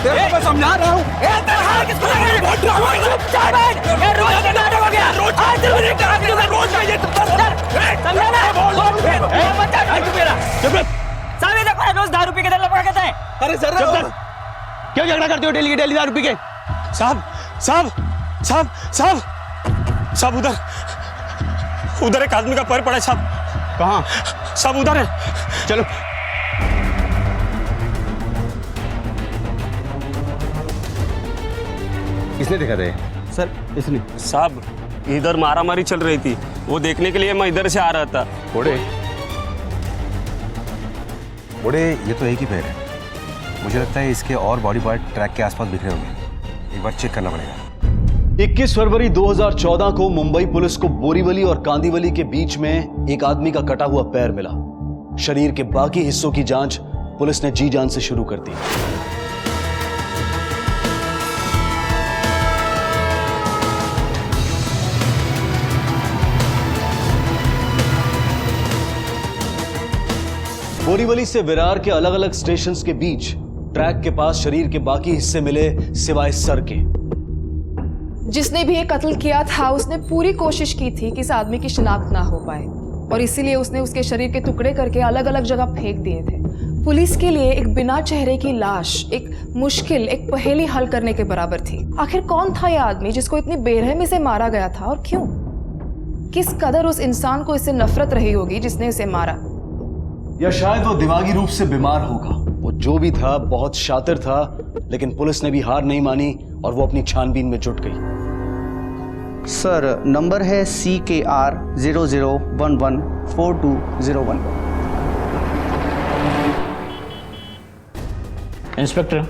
तेरे को मैं समझा रहा हूँ। रोज दारू पी के लपका कहता है। अरे सर क्यों झगड़ा करते हो डेली के डेली दारू पी के? साहब साहब साहब साहब साहब उधर उधर एक आदमी का पैर पड़ा है साहब। कहाँ? साहब उधर है। चलो किसने देखा था? सर इसने। साहब इधर मारामारी चल रही थी, वो देखने के लिए मैं इधर से आ रहा था। बूढ़े बूढ़े ये तो एक ही पैर है। मुझे लगता है इसके और बॉडी पार्ट ट्रैक के आसपास बिखरे होंगे। एक बार चेक करना पड़ेगा। 21 फरवरी 2014 को मुंबई पुलिस को बोरीवली और कांदीवली के बीच में एक आदमी का कटा हुआ पैर मिला। शरीर के बाकी हिस्सों की जांच पुलिस ने जी जान से शुरू कर दी। बोरीवली से विरार के अलग अलग स्टेशंस के बीच ट्रैक के पास शरीर के बाकी हिस्से मिले सिवाय सर के। जिसने भी ये कत्ल किया था उसने पूरी कोशिश की थी कि इस आदमी की शिनाख्त ना हो पाए और इसीलिए उसने उसके शरीर के टुकड़े करके अलग अलग जगह फेंक दिए थे। पुलिस के लिए एक बिना चेहरे की लाश एक मुश्किल, एक पहेली हल करने के बराबर थी। आखिर कौन था यह आदमी जिसको इतनी बेरहमी से मारा गया था और क्यों? किस कदर उस इंसान को इससे नफरत रही होगी जिसने इसे मारा? या शायद वो दिमागी रूप से बीमार होगा। वो जो भी था बहुत शातिर था, लेकिन पुलिस ने भी हार नहीं मानी और वो अपनी छानबीन में जुट गई। सर नंबर है CKR 00114201। इंस्पेक्टर,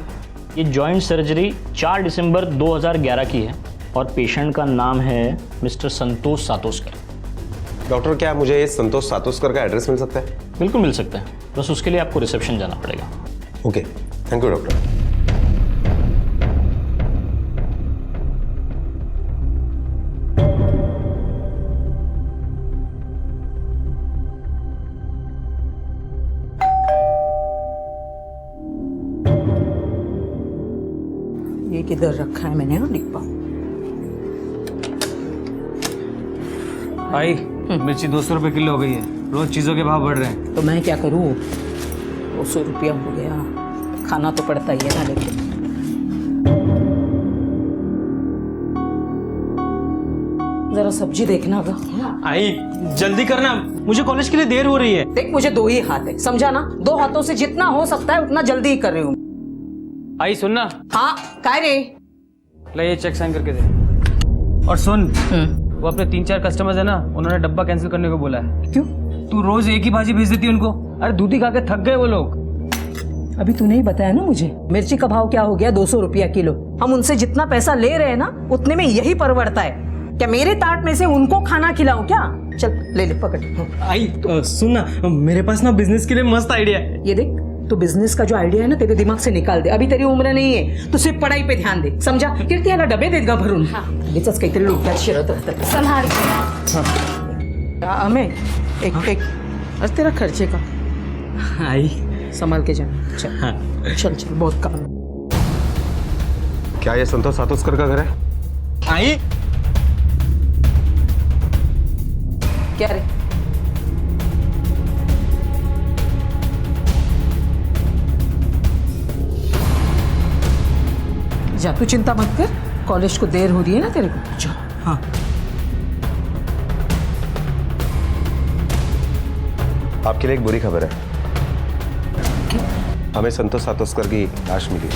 ये जॉइंट सर्जरी 4 दिसंबर 2011 की है और पेशेंट का नाम है मिस्टर संतोष सातोस्कर। डॉक्टर क्या मुझे संतोष सातोस्कर का एड्रेस मिल सकता है? बिल्कुल मिल सकता है, बस उसके लिए आपको रिसेप्शन जाना पड़ेगा। Okay, thank you doctor. ये किधर रखा है मैंने? डिब्बा। भाई मिर्ची 200 रुपए किलो हो गई है। रोज चीजों के भाव बढ़ रहे हैं। तो मैं क्या करूँ? 200 रुपया हो गया, खाना तो पड़ता ही है ना। लेकिन जरा सब्जी देखना गा। आई जल्दी करना, मुझे कॉलेज के लिए देर हो रही है। देख मुझे 2 ही हाथ है, समझा ना? 2 हाथों से जितना हो सकता है उतना जल्दी ही कर रही हूँ। आई सुनना। हाँ काय रे? ले ये चेक साइन करके दे। और सुन, वो अपने 3-4 कस्टमर्स है ना, उन्होंने डब्बा कैंसिल करने को बोला है। क्यों? तू रोज एक ही भाजी भेज देती है उनको। अरे दूधी खा के थक गए वो लोग। अभी तूने ही बताया ना मुझे मिर्ची का भाव क्या हो गया, 200 रुपया किलो। हम उनसे जितना पैसा ले रहे हैं ना उतने में यही परवड़ता है क्या? मेरे ताट में से उनको खाना खिलाऊं क्या? चल ले ले पकड़। आई सुन ना, मेरे पास ना बिजनेस के लिए मस्त आइडिया है। ये देख, तो बिजनेस का जो आइडिया है ना तेरे दिमाग से निकाल दे। अभी तेरी उम्र नहीं है, तू सिर्फ पढ़ाई पे ध्यान दे, समझा? कीर्ती याला डबे देत गा भरून। लगेचच काहीतरी डोक्यात शिरत राहतं। संभाल। हमें एक आज तेरा खर्चे का आई संभाल के जाना। चल हाँ। चल चल, बहुत काम। क्या ये संतोष सातोस्कर का घर है? आई क्या रे? जा, तू चिंता मत कर, कॉलेज को देर हो रही है ना तेरे को। जा। हाँ। आपके लिए एक बुरी खबर है। हमें संतोष सातोस्कर की लाश मिली।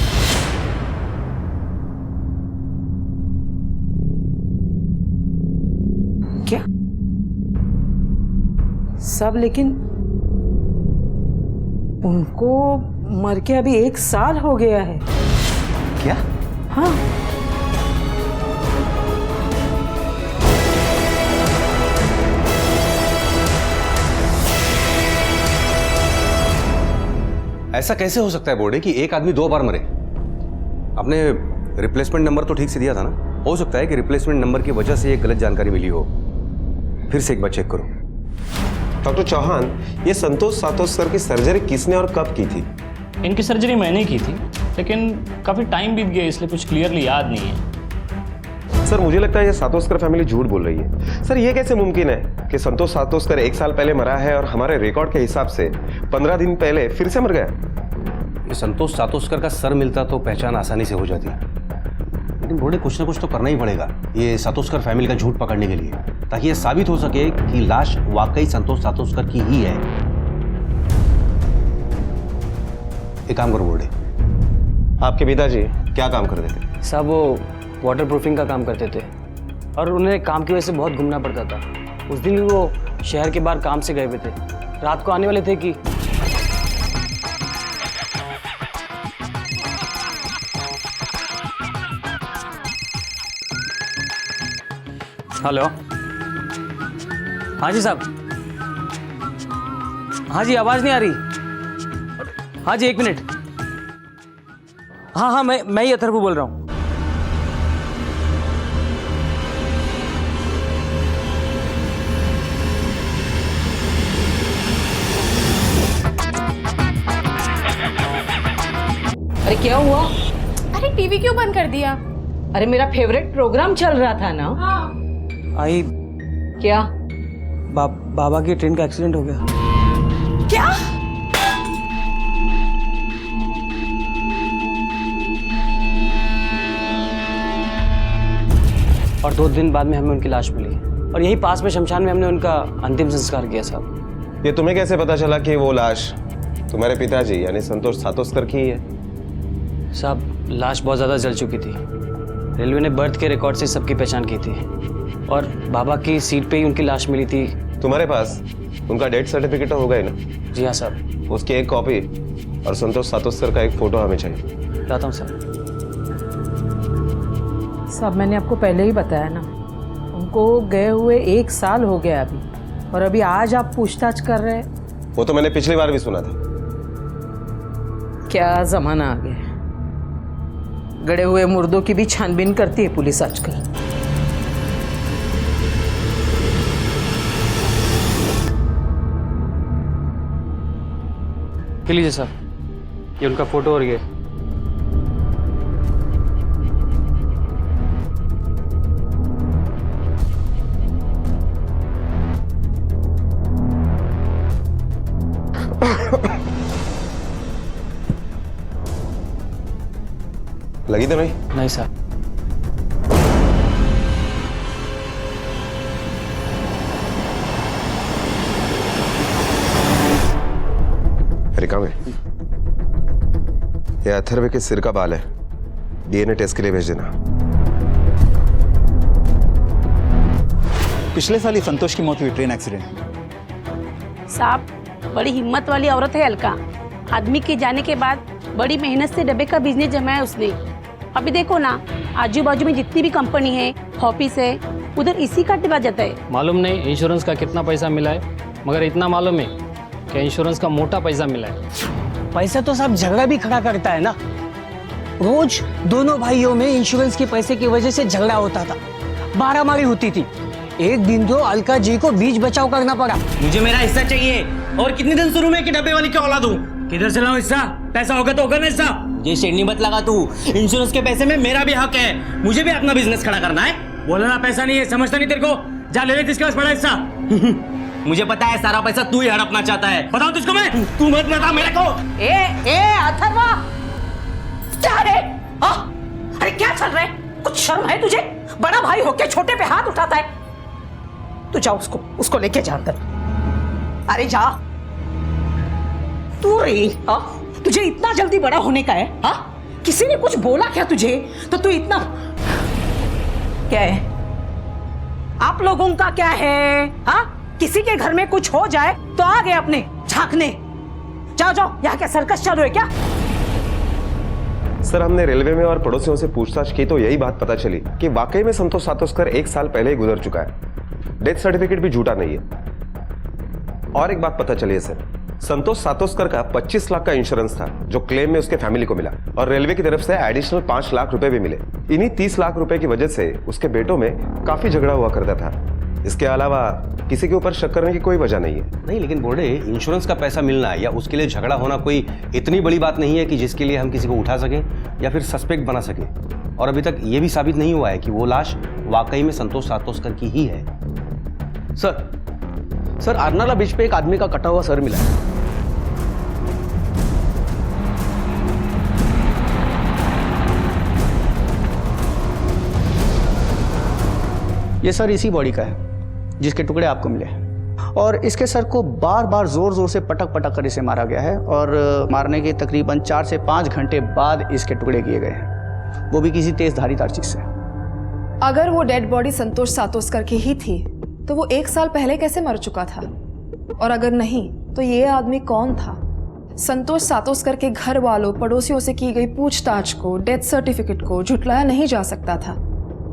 क्या सब? लेकिन उनको मर के अभी 1 साल हो गया है। क्या? हाँ। ऐसा कैसे हो सकता है बोर्डे कि एक आदमी 2 बार मरे? आपने रिप्लेसमेंट नंबर तो ठीक से दिया था ना? हो सकता है कि रिप्लेसमेंट नंबर की वजह से ये गलत जानकारी मिली हो। फिर से एक बार चेक करो। डॉक्टर चौहान, ये संतोष सातोस्कर की सर्जरी किसने और कब की थी? इनकी सर्जरी मैंने की थी लेकिन काफ़ी टाइम बीत गया इसलिए कुछ क्लियरली याद नहीं है। सर मुझे लगता है ये सातोस्कर फैमिली झूठ बोल रही है। सर ये कैसे मुमकिन है कि संतोष सातोस्कर 1 साल पहले मरा है और हमारे रिकॉर्ड के हिसाब से 15 दिन पहले फिर से मर गया? ये संतोष सातोस्कर का सर मिलता तो पहचान आसानी से हो जाती, लेकिन बोर्डे कुछ ना कुछ तो करना ही पड़ेगा ये सातोस्कर फैमिली का झूठ पकड़ने के लिए, ताकि ये साबित हो सके कि लाश वाकई संतोष सातोस्कर की ही है। एक काम करो बोर्डे, आपके पिताजी क्या काम करते थे? साहब वो वाटर प्रूफिंग का काम करते थे और उन्हें काम की वजह से बहुत घूमना पड़ता था। उस दिन भी वो शहर के बाहर काम से गए हुए थे, रात को आने वाले थे कि हेलो, हाँ जी साहब, हाँ जी आवाज़ नहीं आ रही। हाँ जी 1 मिनट। हाँ मैं ही अथर्व बोल रहा हूँ। अरे क्या हुआ? अरे टीवी क्यों बंद कर दिया? अरे मेरा फेवरेट प्रोग्राम चल रहा था ना। आई क्या? बाबा की ट्रेन का एक्सीडेंट हो गया। क्या? और 2 दिन बाद में हमें उनकी लाश मिली और यही पास में शमशान में हमने उनका अंतिम संस्कार किया साहब। ये तुम्हें कैसे पता चला कि वो लाश तुम्हारे पिताजी यानी संतोष सातोस्कर की ही है? साहब लाश बहुत ज़्यादा जल चुकी थी, रेलवे ने बर्थ के रिकॉर्ड से सबकी पहचान की थी और बाबा की सीट पे ही उनकी लाश मिली थी। तुम्हारे पास उनका डेथ सर्टिफिकेट तो होगा ही ना? जी हाँ साहब। उसकी एक कॉपी और संतोष सातोस्कर का एक फोटो हमें चाहिए। लाता हूँ सर। सब मैंने आपको पहले ही बताया ना, उनको गए हुए 1 साल हो गया अभी, और अभी आज आप पूछताछ कर रहे हैं। वो तो मैंने पिछली बार भी सुना था। क्या जमाना आ गया, गड़े हुए मुर्दों की भी छानबीन करती है पुलिस आजकल। लीजिए साहब, ये उनका फोटो और ये। लगी तो नहीं? नहीं साहब। रिका में ये अथर्व के सिर का बाल है, डीएनए टेस्ट के लिए भेज देना। पिछले साल ही संतोष की मौत हुई ट्रेन एक्सीडेंट में। साहब बड़ी हिम्मत वाली औरत है अलका। आदमी के जाने के बाद बड़ी मेहनत से डब्बे का बिजनेस जमाया उसने। अभी देखो ना, आजू बाजू में जितनी भी कंपनी है, ऑफिस है, उधर इसी का डिब्बा जाता है। मालूम नहीं इंश्योरेंस का कितना पैसा मिला है, मगर इतना मालूम है कि इंश्योरेंस का मोटा पैसा मिला है। पैसा तो साहब झगड़ा भी खड़ा करता है ना। रोज दोनों भाइयों में इंश्योरेंस के पैसे की वजह से झगड़ा होता था, मारामारी होती थी। एक दिन तो अलका जी को बीच बचाव करना पड़ा। मुझे मेरा हिस्सा चाहिए। और कितने दिन शुरू में कि डब्बे वाली क्या औलाद हूँ? किधर से लाऊं हिस्सा? पैसा होगा तो होगा ना हिस्सा। ये शेरनी मत लगा तू, इंश्योरेंस के पैसे में मेरा भी हक है, मुझे भी अपना बिजनेस खड़ा करना है। बोला ना पैसा नहीं है, समझता नहीं तेरे को? जा ले जिसके पास पड़ा हिस्सा। मुझे पता है सारा पैसा तू ही हड़पना चाहता है। बताओ तुझको मैं, तू मत बता मेरे को। ए अथर्वा, क्या है? अरे क्या चल रहा है? कुछ शर्म है तुझे? बड़ा भाई होके छोटे पे हाथ उठाता है। तू जा, उसको लेके जा अंदर। अरे जा तू रे। तुझे इतना जल्दी बड़ा होने का है? किसी ने कुछ बोला क्या तुझे? तो तू इतना क्या है? आप लोगों का क्या है? किसी के घर में कुछ हो जाए तो आ गए अपने झांकने। जाओ जाओ, यहाँ क्या सर्कस चालू है क्या? सर हमने रेलवे में और पड़ोसियों से पूछताछ की तो यही बात पता चली कि वाकई में संतोष सातोस्कर 1 साल पहले ही गुजर चुका है। डेथ सर्टिफिकेट भी झूठा नहीं है। और एक बात पता चली है सर, संतोष सातोस्कर का 25 लाख का इंश्योरेंस था जो क्लेम में उसके फैमिली को मिला, और रेलवे की तरफ से एडिशनल 5 लाख रुपए भी मिले। इन्हीं 30 लाख रुपए की वजह से उसके बेटों में काफी झगड़ा हुआ करता था। इसके अलावा किसी के ऊपर शक करने की कोई वजह नहीं है। नहीं, लेकिन बोर्डे इंश्योरेंस का पैसा मिलना या उसके लिए झगड़ा होना कोई इतनी बड़ी बात नहीं है कि जिसके लिए हम किसी को उठा सकें या फिर सस्पेक्ट बना सकें। और अभी तक ये भी साबित नहीं हुआ है कि वो लाश वाकई में संतोष सातोस्कर की ही है। सर आरनाला बीच पे एक आदमी का कटा हुआ सर मिला है। ये सर इसी बॉडी का है जिसके टुकड़े आपको मिले हैं, और इसके सर को बार बार जोर जोर से पटक पटक कर इसे मारा गया है, और मारने के तकरीबन 4 से 5 घंटे बाद इसके टुकड़े किए गए हैं, वो भी किसी तेज धारीदार चीज से। अगर वो डेड बॉडी संतोष सातोस्कर की ही थी तो वो 1 साल पहले कैसे मर चुका था? और अगर नहीं तो ये आदमी कौन था? संतोष सातोस्कर के घर वालों पड़ोसियों से की गई पूछताछ को, डेथ सर्टिफिकेट को झुटलाया नहीं जा सकता था।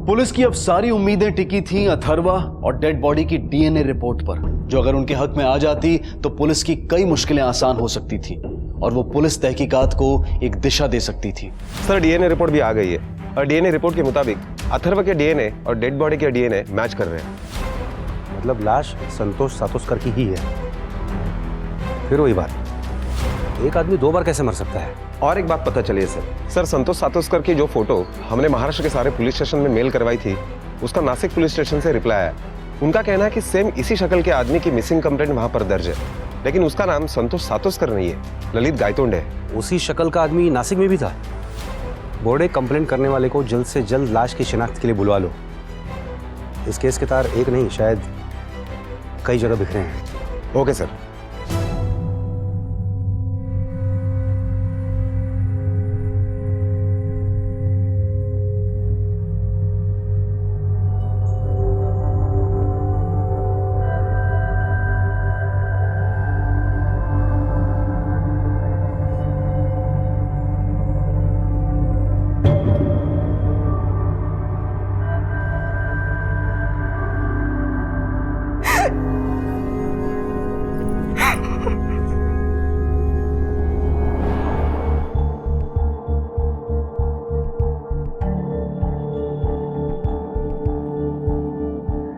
पुलिस की अब सारी उम्मीदें टिकी थीं अथर्वा और डेड बॉडी की डीएनए रिपोर्ट पर, जो अगर उनके हक में आ जाती तो पुलिस की कई मुश्किलें आसान हो सकती थी और वो पुलिस तहकीकात को एक दिशा दे सकती थी। सर डीएनए रिपोर्ट भी आ गई है और डीएनए रिपोर्ट के मुताबिक अथर्व के डीएनए और डेड बॉडी के डीएनए मैच कर रहे हैं। मतलब लाश संतोष सातोस्कर की ही है। फिर वही बात, एक आदमी 2 बार कैसे मर सकता है? और एक बात पता चली है सर संतोष सातोस्कर की जो फोटो हमने महाराष्ट्र के सारे पुलिस स्टेशन में मेल करवाई थी, उसका नासिक पुलिस स्टेशन से रिप्लाई आया। उनका कहना है कि सेम इसी शक्ल के आदमी की मिसिंग कंप्लेंट वहां पर दर्ज है, लेकिन उसका नाम संतोष सातोस्कर नहीं है, ललित गायतोंडे है। उसी शक्ल का आदमी नासिक में भी था। बोर्डे कंप्लेंट करने वाले को जल्द से जल्द लाश की शिनाख्त के लिए बुलवा लो। इस केस के तार एक नहीं, शायद कई जगह बिखरे हैं। Okay sir.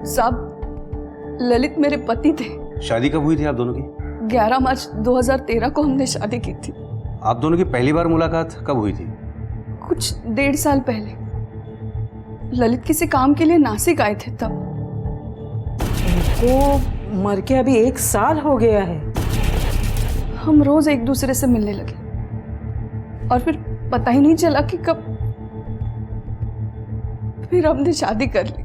साहब, ललित मेरे पति थे। शादी कब हुई थी आप दोनों की? 11 मार्च 2013 को हमने शादी की थी। आप दोनों की पहली बार मुलाकात कब हुई थी? कुछ 1.5 साल पहले। ललित किसी काम के लिए नासिक आए थे तब। वो मर के अभी 1 साल हो गया है। हम रोज एक दूसरे से मिलने लगे और फिर पता ही नहीं चला कि कब फिर हमने शादी कर ली।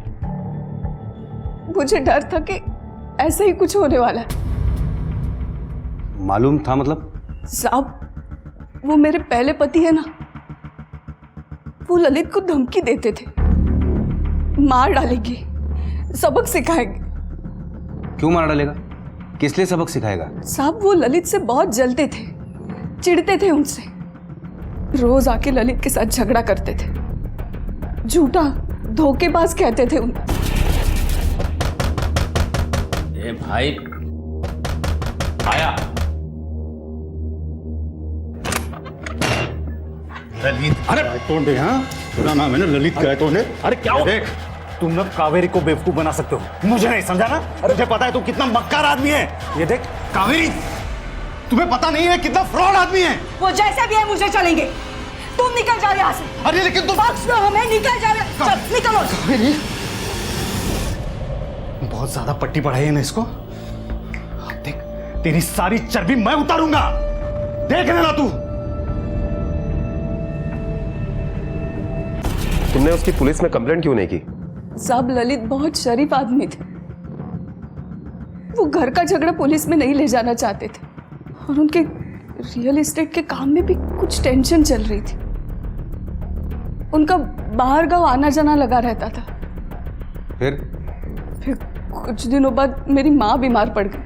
मुझे डर था कि ऐसा ही कुछ होने वाला है। मालूम था मतलब? साहब, वो मेरे पहले पति है ना, वो ललित को धमकी देते थे, मार डालेंगे, सबक सिखाएंगे। क्यों मार डालेगा? किस लिए सबक सिखाएगा? साहब, वो ललित से बहुत जलते थे, चिढ़ते थे उनसे, रोज आके ललित के साथ झगड़ा करते थे, झूठा धोखेबाज कहते थे उन्हें। ए भाई आया। ललित गायतोंडे, हाँ पूरा नाम है ना ललित गायतोंडे। अरे क्या हो? देख, तुम ना कावेरी को बेवकूफ बना सकते हो, मुझे नहीं समझा ना? मुझे पता है तू कितना मक्कार आदमी है। ये देख कावेरी, तुम्हें पता नहीं है कितना फ्रॉड आदमी है। वो जैसे भी है मुझे चलेंगे। तुम निकल जाओ यहाँ से। अरे लेकिन तुम बख्श दो हमें, निकल जाओ। चल निकलो। कावेरी, बहुत ज्यादा पट्टी पढ़ाई है ना इसको। अब देख, तेरी सारी चर्बी मैं उतारूंगा, देख लेना तू। तुमने उसकी पुलिस में कंप्लेंट क्यों नहीं की? साहब, ललित बहुत शरीफ आदमी थे। वो घर का झगड़ा पुलिस में नहीं ले जाना चाहते थे और उनके रियल एस्टेट के काम में भी कुछ टेंशन चल रही थी। उनका बाहर गांव आना जाना लगा रहता था। फिर कुछ दिनों बाद मेरी माँ बीमार पड़ गई।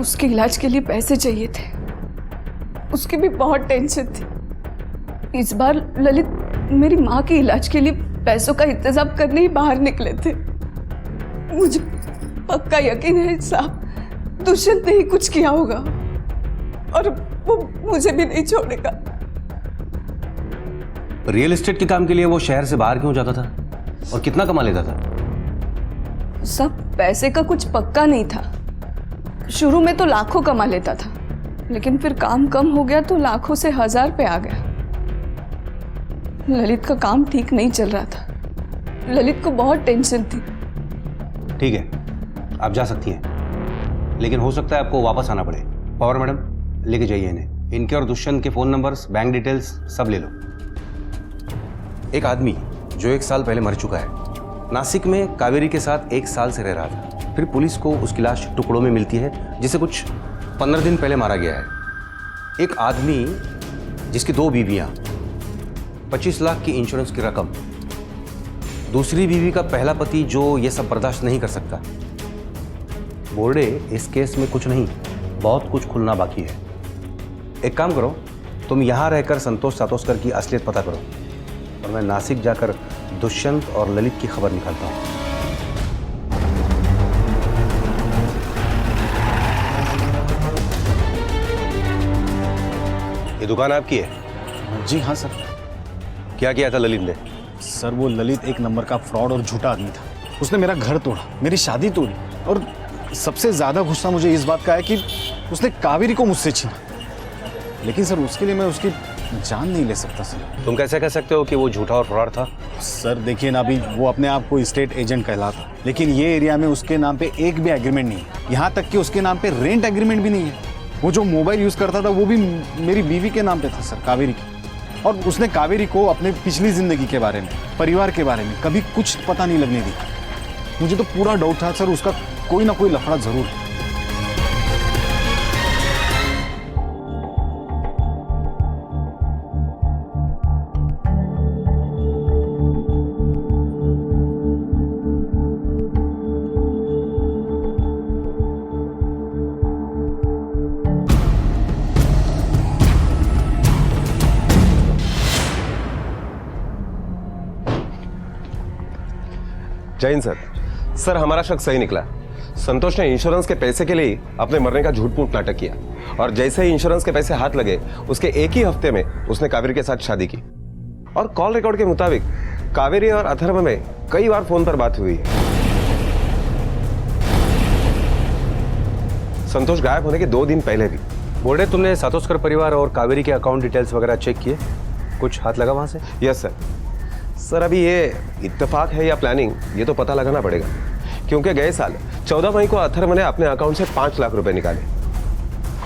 उसके इलाज के लिए पैसे चाहिए थे, उसकी भी बहुत टेंशन थी। इस बार ललित मेरी माँ के इलाज के लिए पैसों का इंतजाम करने ही बाहर निकले थे। मुझे पक्का यकीन है साहब, दुष्यंत ने ही कुछ किया होगा और वो मुझे भी नहीं छोड़ेगा। रियल एस्टेट के काम के लिए वो शहर से बाहर क्यों जाता था और कितना कमा लेता था? सब पैसे का कुछ पक्का नहीं था। शुरू में तो लाखों कमा लेता था, लेकिन फिर काम कम हो गया तो लाखों से 1000 पे आ गया। ललित का काम ठीक नहीं चल रहा था, ललित को बहुत टेंशन थी। ठीक है, आप जा सकती हैं, लेकिन हो सकता है आपको वापस आना पड़े। पवार मैडम, लेके जाइए इन्हें। इनके और दुष्यंत के फ़ोन नंबर्स, बैंक डिटेल्स सब ले लो। एक आदमी जो 1 साल पहले मर चुका है, नासिक में कावेरी के साथ 1 साल से रह रहा था। फिर पुलिस को उसकी लाश टुकड़ों में मिलती है, जिसे कुछ 15 दिन पहले मारा गया है। एक आदमी जिसकी 2 बीवियां, 25 लाख की इंश्योरेंस की रकम, दूसरी बीवी का पहला पति जो ये सब बर्दाश्त नहीं कर सकता। बोर्डे, इस केस में कुछ नहीं, बहुत कुछ खुलना बाकी है। एक काम करो, तुम यहां रहकर संतोष सातोस्कर की असलियत पता करो और मैं नासिक जाकर दुष्यंत और ललित की खबर निकालता हूं। ये दुकान आपकी है? जी हाँ सर। क्या किया था ललित ने? सर वो ललित एक नंबर का फ्रॉड और झूठा आदमी था। उसने मेरा घर तोड़ा, मेरी शादी तोड़ी, और सबसे ज्यादा गुस्सा मुझे इस बात का है कि उसने कावेरी को मुझसे छीना। लेकिन सर उसके लिए मैं उसकी जान नहीं ले सकता सर। तुम कैसे कह सकते हो कि वो झूठा और फ्रॉड था? सर देखिए ना, अभी वो अपने आप को स्टेट एजेंट कहलाता, लेकिन ये एरिया में उसके नाम पे एक भी एग्रीमेंट नहीं है। यहाँ तक कि उसके नाम पे रेंट एग्रीमेंट भी नहीं है। वो जो मोबाइल यूज करता था वो भी मेरी बीवी के नाम पे था सर, कावेरी की। और उसने कावेरी को अपने पिछली जिंदगी के बारे में, परिवार के बारे में कभी कुछ पता नहीं लगने दी। मुझे तो पूरा डाउट था सर उसका कोई ना कोई लफड़ा जरूर है। जैन सर, हमारा शक सही निकला। संतोष ने इंश्योरेंस के पैसे के लिए अपने मरने का झूठ मूठ नाटक किया, और जैसे ही इंश्योरेंस के पैसे हाथ लगे उसके एक ही हफ्ते में उसने कावेरी के साथ शादी की। और कॉल रिकॉर्ड के मुताबिक कावेरी और अथर्व में कई बार फोन पर बात हुई है। संतोष गायब होने के 2 दिन पहले भी। बोर्डे, तुमने सातोस्कर परिवार और कावेरी के अकाउंट डिटेल्स वगैरह चेक किए? कुछ हाथ लगा वहां से? यस सर, अभी ये इत्तेफाक है या प्लानिंग, ये तो पता लगाना पड़ेगा। क्योंकि गए साल 14 मई को अथर्व ने अपने अकाउंट से 5 लाख रुपए निकाले,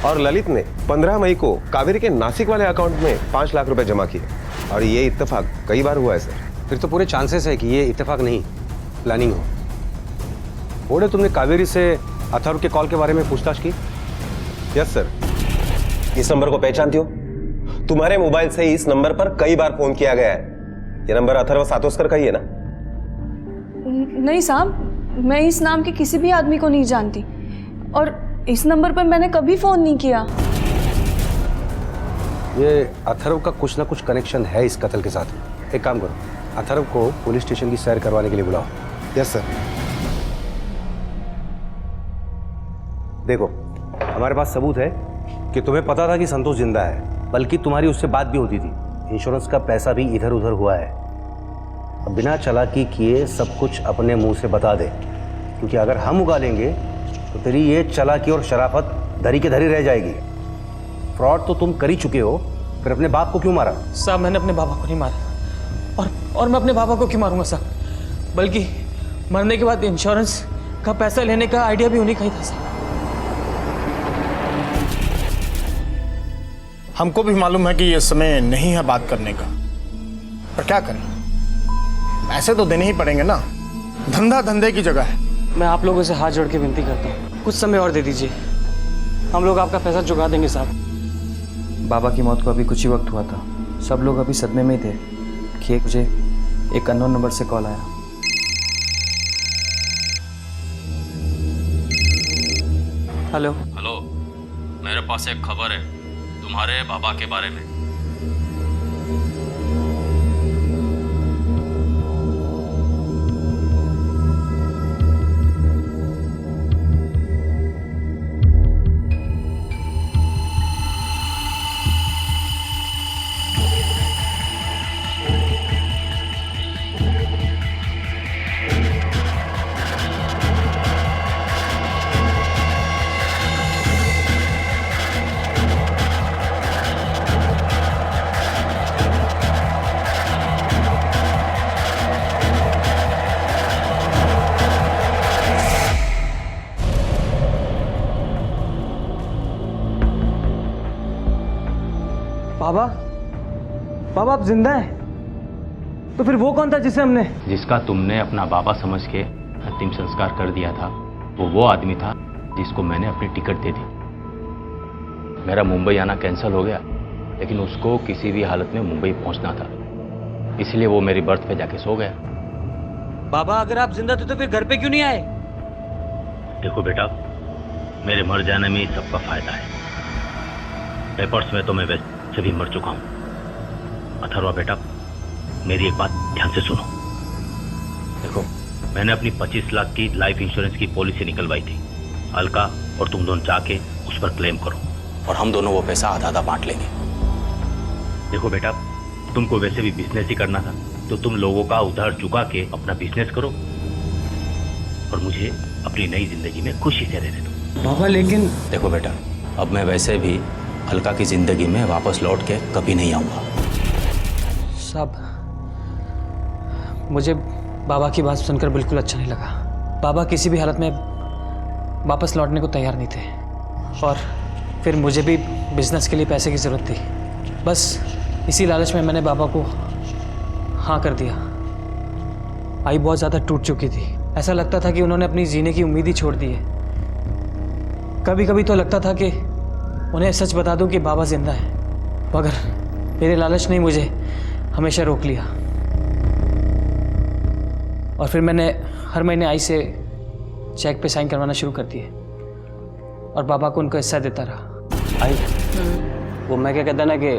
और ललित ने 15 मई को कावेरी के नासिक वाले अकाउंट में 5 लाख रुपए जमा किए। और ये इत्तेफाक कई बार हुआ है सर। फिर तो पूरे चांसेस है कि ये इत्तेफाक नहीं, प्लानिंग हो। बोर्डे, तुमने कावेरी से अथर्व के कॉल के बारे में पूछताछ की? Yes sir. इस नंबर को पहचानती हो? तुम्हारे मोबाइल से इस नंबर पर कई बार फोन किया गया है। ये नंबर अथर्व सातोस्कर का ही है ना? नहीं साहब, मैं इस नाम के किसी भी आदमी को नहीं जानती, और इस नंबर पर मैंने कभी फोन नहीं किया। ये अथर्व का कुछ ना कुछ कनेक्शन है इस कत्ल के साथ। एक काम करो, अथर्व को पुलिस स्टेशन की सैर करवाने के लिए बुलाओ। Yes sir. देखो, हमारे पास सबूत है कि तुम्हें पता था कि संतोष जिंदा है, बल्कि तुम्हारी उससे बात भी होती थी। इंश्योरेंस का पैसा भी इधर उधर हुआ है। अब बिना चालाकी किए सब कुछ अपने मुंह से बता दे, क्योंकि अगर हम उगा लेंगे तो तेरी ये चालाकी और शराफत धरी के धरी रह जाएगी। फ्रॉड तो तुम कर ही चुके हो, फिर अपने बाप को क्यों मारा? साहब मैंने अपने बाबा को नहीं मारा, और मैं अपने बाबा को क्यों मारूंगा साहब? बल्कि मरने के बाद इंश्योरेंस का पैसा लेने का आइडिया भी उन्हीं का ही था साहब। हमको भी मालूम है कि ये समय नहीं है बात करने का, पर क्या करें, पैसे तो देने ही पड़ेंगे ना। धंधा धंधे की जगह है। मैं आप लोगों से हाथ जोड़ के विनती करता हूँ, कुछ समय और दे दीजिए, हम लोग आपका पैसा चुका देंगे साहब। बाबा की मौत को अभी कुछ ही वक्त हुआ था, सब लोग अभी सदमे में ही थे कि मुझे एक अननोन नंबर से कॉल आया। हेलो हेलो, मेरे पास एक खबर है तुम्हारे बाबा के बारे में। बाबा बाबा आप जिंदा हैं? तो फिर वो कौन था जिसे हमने? जिसका तुमने अपना बाबा समझ के अंतिम संस्कार कर दिया था, वो आदमी था जिसको मैंने अपनी टिकट दे दी। मेरा मुंबई आना कैंसिल हो गया, लेकिन उसको किसी भी हालत में मुंबई पहुंचना था, इसलिए वो मेरी बर्थ पे जाके सो गया। बाबा अगर आप जिंदा थे तो फिर घर पे क्यों नहीं आए? देखो बेटा, मेरे मर जाने में ही सबका फायदा है। पेपर्स में तो मैं वैसे भी मर चुका हूं। अथर्वा बेटा, मेरी एक बात ध्यान से सुनो। देखो, मैंने अपनी 25 लाख की लाइफ इंश्योरेंस की पॉलिसी निकलवाई थी। अलका और तुम दोनों जाके उस पर क्लेम करो और हम दोनों वो पैसा आधा आधा बांट लेंगे। देखो बेटा, तुमको वैसे भी बिजनेस ही करना था, तो तुम लोगों का उधार चुका के अपना बिजनेस करो और मुझे अपनी नई जिंदगी में खुशी से रहने दो। बाबा लेकिन देखो बेटा, अब मैं वैसे भी अलका की जिंदगी में वापस लौट के कभी नहीं आऊंगा। साहब, मुझे बाबा की बात सुनकर बिल्कुल अच्छा नहीं लगा। बाबा किसी भी हालत में वापस लौटने को तैयार नहीं थे और फिर मुझे भी बिजनेस के लिए पैसे की ज़रूरत थी। बस इसी लालच में मैंने बाबा को हाँ कर दिया। आई बहुत ज़्यादा टूट चुकी थी। ऐसा लगता था कि उन्होंने अपनी जीने की उम्मीद ही छोड़ दी है। कभी कभी तो लगता था कि उन्हें सच बता दूं कि बाबा जिंदा है, मगर मेरे लालच ने मुझे हमेशा रोक लिया। और फिर मैंने हर महीने आई से चेक पे साइन करवाना शुरू कर दिए और बाबा को उनका हिस्सा देता रहा। आई वो मैं क्या कहता ना कि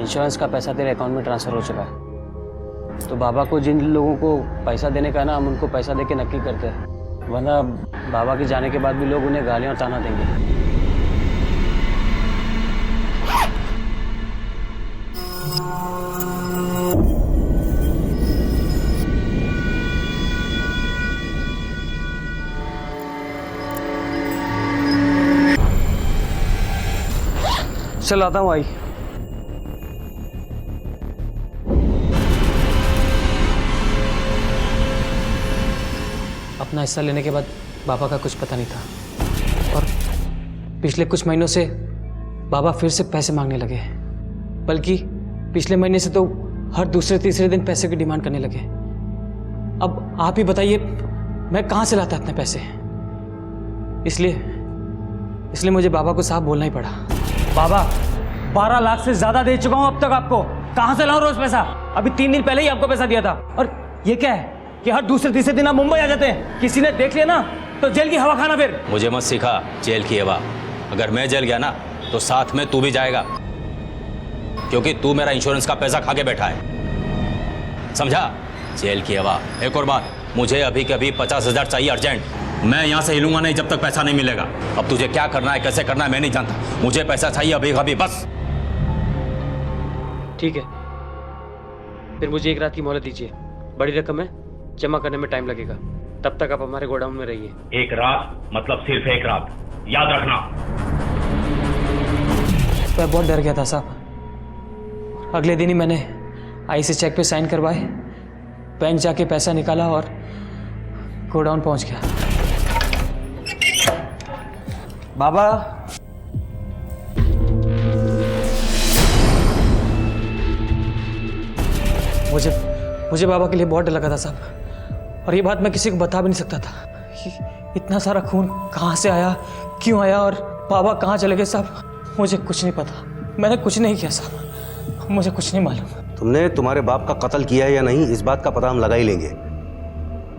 इंश्योरेंस का पैसा तेरे अकाउंट में ट्रांसफ़र हो चुका है, तो बाबा को जिन लोगों को पैसा देने का ना, हम उनको पैसा दे के नक्की करते हैं, वरना बाबा के जाने के बाद भी लोग उन्हें गालियाँ और ताना देंगे। चल आता हूँ आई। अपना हिस्सा लेने के बाद बाबा का कुछ पता नहीं था और पिछले कुछ महीनों से बाबा फिर से पैसे मांगने लगे, बल्कि पिछले महीने से तो हर दूसरे तीसरे दिन पैसे की डिमांड करने लगे। अब आप ही बताइए मैं कहाँ से लाता इतने पैसे? इसलिए मुझे बाबा को साफ बोलना ही पड़ा। बाबा 12 लाख से ज्यादा दे चुका हूं अब तक आपको, कहां से लाऊं रोज पैसा? अभी 3 दिन पहले ही आपको पैसा दिया था और ये क्या है कि हर दूसरे तीसरे दिन आप मुंबई आ जाते हैं। किसी ने देख लिया ना तो जेल की हवा खाना। फिर मुझे मत सिखा जेल की हवा। अगर मैं जेल गया ना तो साथ में तू भी जाएगा, क्योंकि तू मेरा इंश्योरेंस का पैसा खा के बैठा है, समझा? जेल की हवा। एक और बात, मुझे अभी के अभी 50,000 चाहिए अर्जेंट। मैं यहाँ से हिलूंगा नहीं जब तक पैसा नहीं मिलेगा। अब तुझे क्या करना है, कैसे करना है, मैं नहीं जानता, मुझे पैसा चाहिए अभी अभी, बस। ठीक है, फिर मुझे एक रात की मोहलत दीजिए। बड़ी रकम है, जमा करने में टाइम लगेगा, तब तक आप हमारे गोडाउन में रहिए। एक रात मतलब सिर्फ एक रात, याद रखना। मैं बहुत डर गया था साहब। अगले दिन ही मैंने आई से चेक पे साइन करवाए, बैंक जाके पैसा निकाला और गोडाउन पहुंच गया। बाबा मुझे बाबा के लिए बहुत डर लगा था साहब, और ये बात मैं किसी को बता भी नहीं सकता था। इतना सारा खून कहाँ से आया, क्यों आया और बाबा कहाँ चले गए साहब, मुझे कुछ नहीं पता। मैंने कुछ नहीं किया साहब, मुझे कुछ नहीं मालूम। तुमने तुम्हारे बाप का कत्ल किया है या नहीं, इस बात का पता हम लगा ही लेंगे,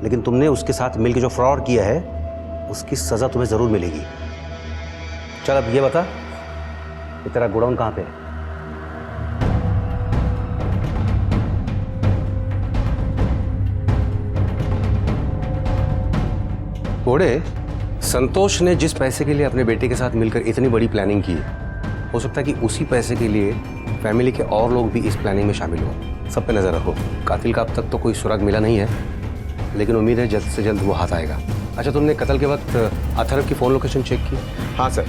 लेकिन तुमने उसके साथ मिलकर जो फ्रॉड किया है उसकी सज़ा तुम्हें ज़रूर मिलेगी। चल अब ये बता कि तेरा गोडाउन कहाँ पे है? घोड़े, संतोष ने जिस पैसे के लिए अपने बेटे के साथ मिलकर इतनी बड़ी प्लानिंग की, हो सकता है कि उसी पैसे के लिए फैमिली के और लोग भी इस प्लानिंग में शामिल हों। सब पे नज़र रखो। कातिल का अब तक तो कोई सुराग मिला नहीं है, लेकिन उम्मीद है जल्द से जल्द वो हाथ आएगा। अच्छा, तुमने कत्ल के वक्त अथर्व की फ़ोन लोकेशन चेक की? हाँ सर,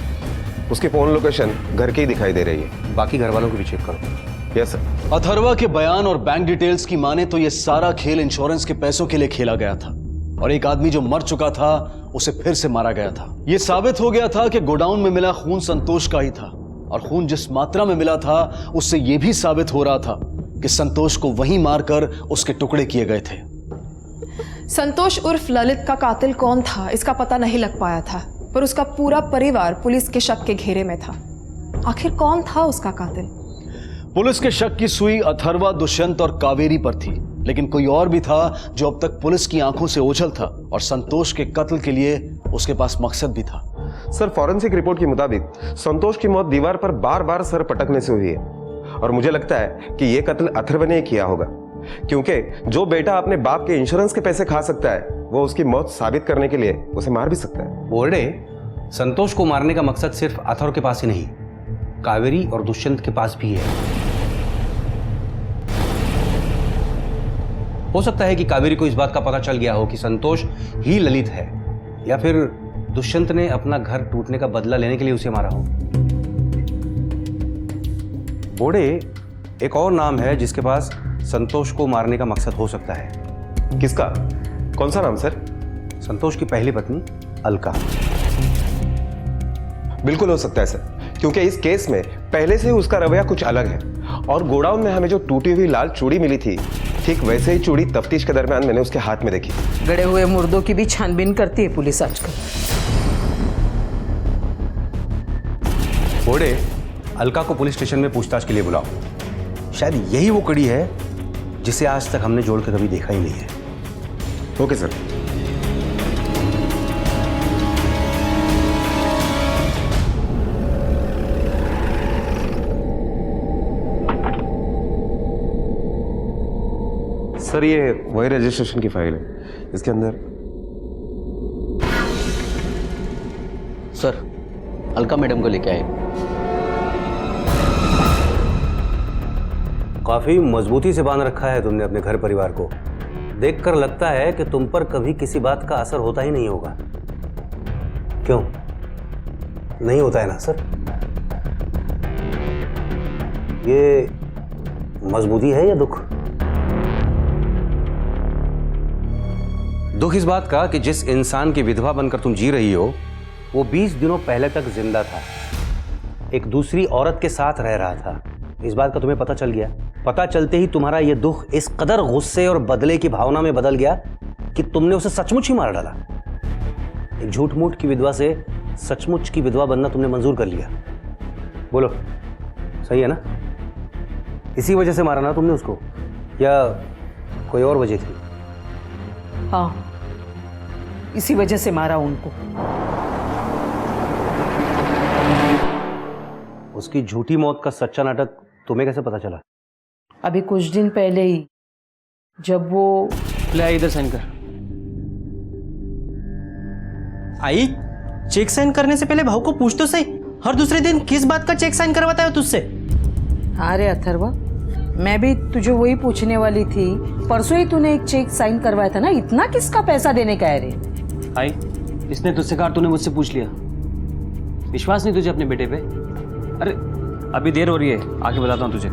उसकी फ़ोन लोकेशन घर की ही दिखाई दे रही है। बाकी घर वालों को भी चेक करो। Yes sir. अथर्वा के बयान और बैंक डिटेल्स की माने तो ये सारा खेल इंश्योरेंस के पैसों के लिए खेला गया था, और एक आदमी जो मर चुका था उसे फिर से मारा गया था। ये साबित हो गया था कि गोडाउन में मिला खून संतोष का ही था, और खून जिस मात्रा में मिला था उससे यह भी साबित हो रहा था कि संतोष को वहीं मारकर उसके टुकड़े किए गए थे। संतोष उर्फ ललित का कातिल कौन था इसका पता नहीं लग पाया था, पर उसका पूरा परिवार पुलिस के शक के घेरे में था। आखिर कौन था उसका कातिल? पुलिस के शक की सुई अथर्वा, दुष्यंत और कावेरी पर थी, लेकिन कोई और भी था जो अब तक पुलिस की आंखों से ओझल था और संतोष के कत्ल के लिए उसके पास मकसद भी था। सर, फॉरेंसिक रिपोर्ट के मुताबिक संतोष की मौत दीवार पर बार बार सर पटकने से हुई है और मुझे लगता है कि यह कत्ल अथर्व ने किया होगा, क्योंकि जो बेटा अपने बाप के इंश्योरेंस के पैसे खा सकता है वो उसकी मौत साबित करने के लिए उसे मार भी सकता है। बोर्डे, संतोष को मारने का मकसद सिर्फ अथर्व के पास ही नहीं, कावेरी और दुष्यंत के पास भी है। हो सकता है कि कावेरी को इस बात का पता चल गया हो कि संतोष ही ललित है, या फिर दुष्यंत ने अपना घर टूटने का बदला लेने के लिए उसे मारा हो। बोर्डे, एक और नाम है जिसके पास संतोष को मारने का मकसद हो सकता है। किसका? कौन सा नाम सर? संतोष की पहली पत्नी अलका। बिल्कुल हो सकता है सर, क्योंकि इस केस में पहले से ही उसका रवैया कुछ अलग है और गोडाउन में हमें जो टूटी हुई लाल चूड़ी मिली थी, ठीक वैसे ही चूड़ी तफ्तीश के दरमियान मैंने उसके हाथ में देखी। गड़े हुए मुर्दों की भी छानबीन करती है पुलिस आजकल। बोर्डे, अलका को पुलिस स्टेशन में पूछताछ के लिए बुलाओ। शायद यही वो कड़ी है जिसे आज तक हमने जोड़ के कभी देखा ही नहीं है। Okay sir. सर, ये वही रजिस्ट्रेशन की फाइल है, इसके अंदर। सर, अलका मैडम को लेके आए। काफी मजबूती से बांध रखा है तुमने अपने घर परिवार को। देखकर लगता है कि तुम पर कभी किसी बात का असर होता ही नहीं होगा। क्यों नहीं होता है ना सर? ये मजबूती है या दुख? दुख इस बात का कि जिस इंसान की विधवा बनकर तुम जी रही हो वो 20 दिनों पहले तक जिंदा था, एक दूसरी औरत के साथ रह रहा था। इस बात का तुम्हें पता चल गया। पता चलते ही तुम्हारा यह दुख इस कदर गुस्से और बदले की भावना में बदल गया कि तुमने उसे सचमुच ही मार डाला। एक झूठ मूठ की विधवा से सचमुच की विधवा बनना तुमने मंजूर कर लिया। बोलो, सही है ना? इसी वजह से मारा ना तुमने उसको, या कोई और वजह थी? हाँ, इसी वजह से मारा उनको। उसकी झूठी मौत का सच्चा नाटक तुम्हें कैसे पता चला? अभी कुछ दिन पहले ही जब वो ले इधर साइन कर। आई, चेक साइन करने से पहले भाव को पूछ तो सही, हर दूसरे दिन किस बात का चेक साइन करवाता है तुझसे? हाँ रे अथर्वा, मैं भी तुझे वही पूछने वाली थी। परसों ही तूने एक चेक साइन करवाया था ना, इतना किसका पैसा देने का है रे? आई, इसने तुझसे कहा, तूने मुझसे पूछ लिया। विश्वास नहीं तुझे अपने बेटे पे? अरे अभी देर हो रही है, आके बताता हूँ तुझे।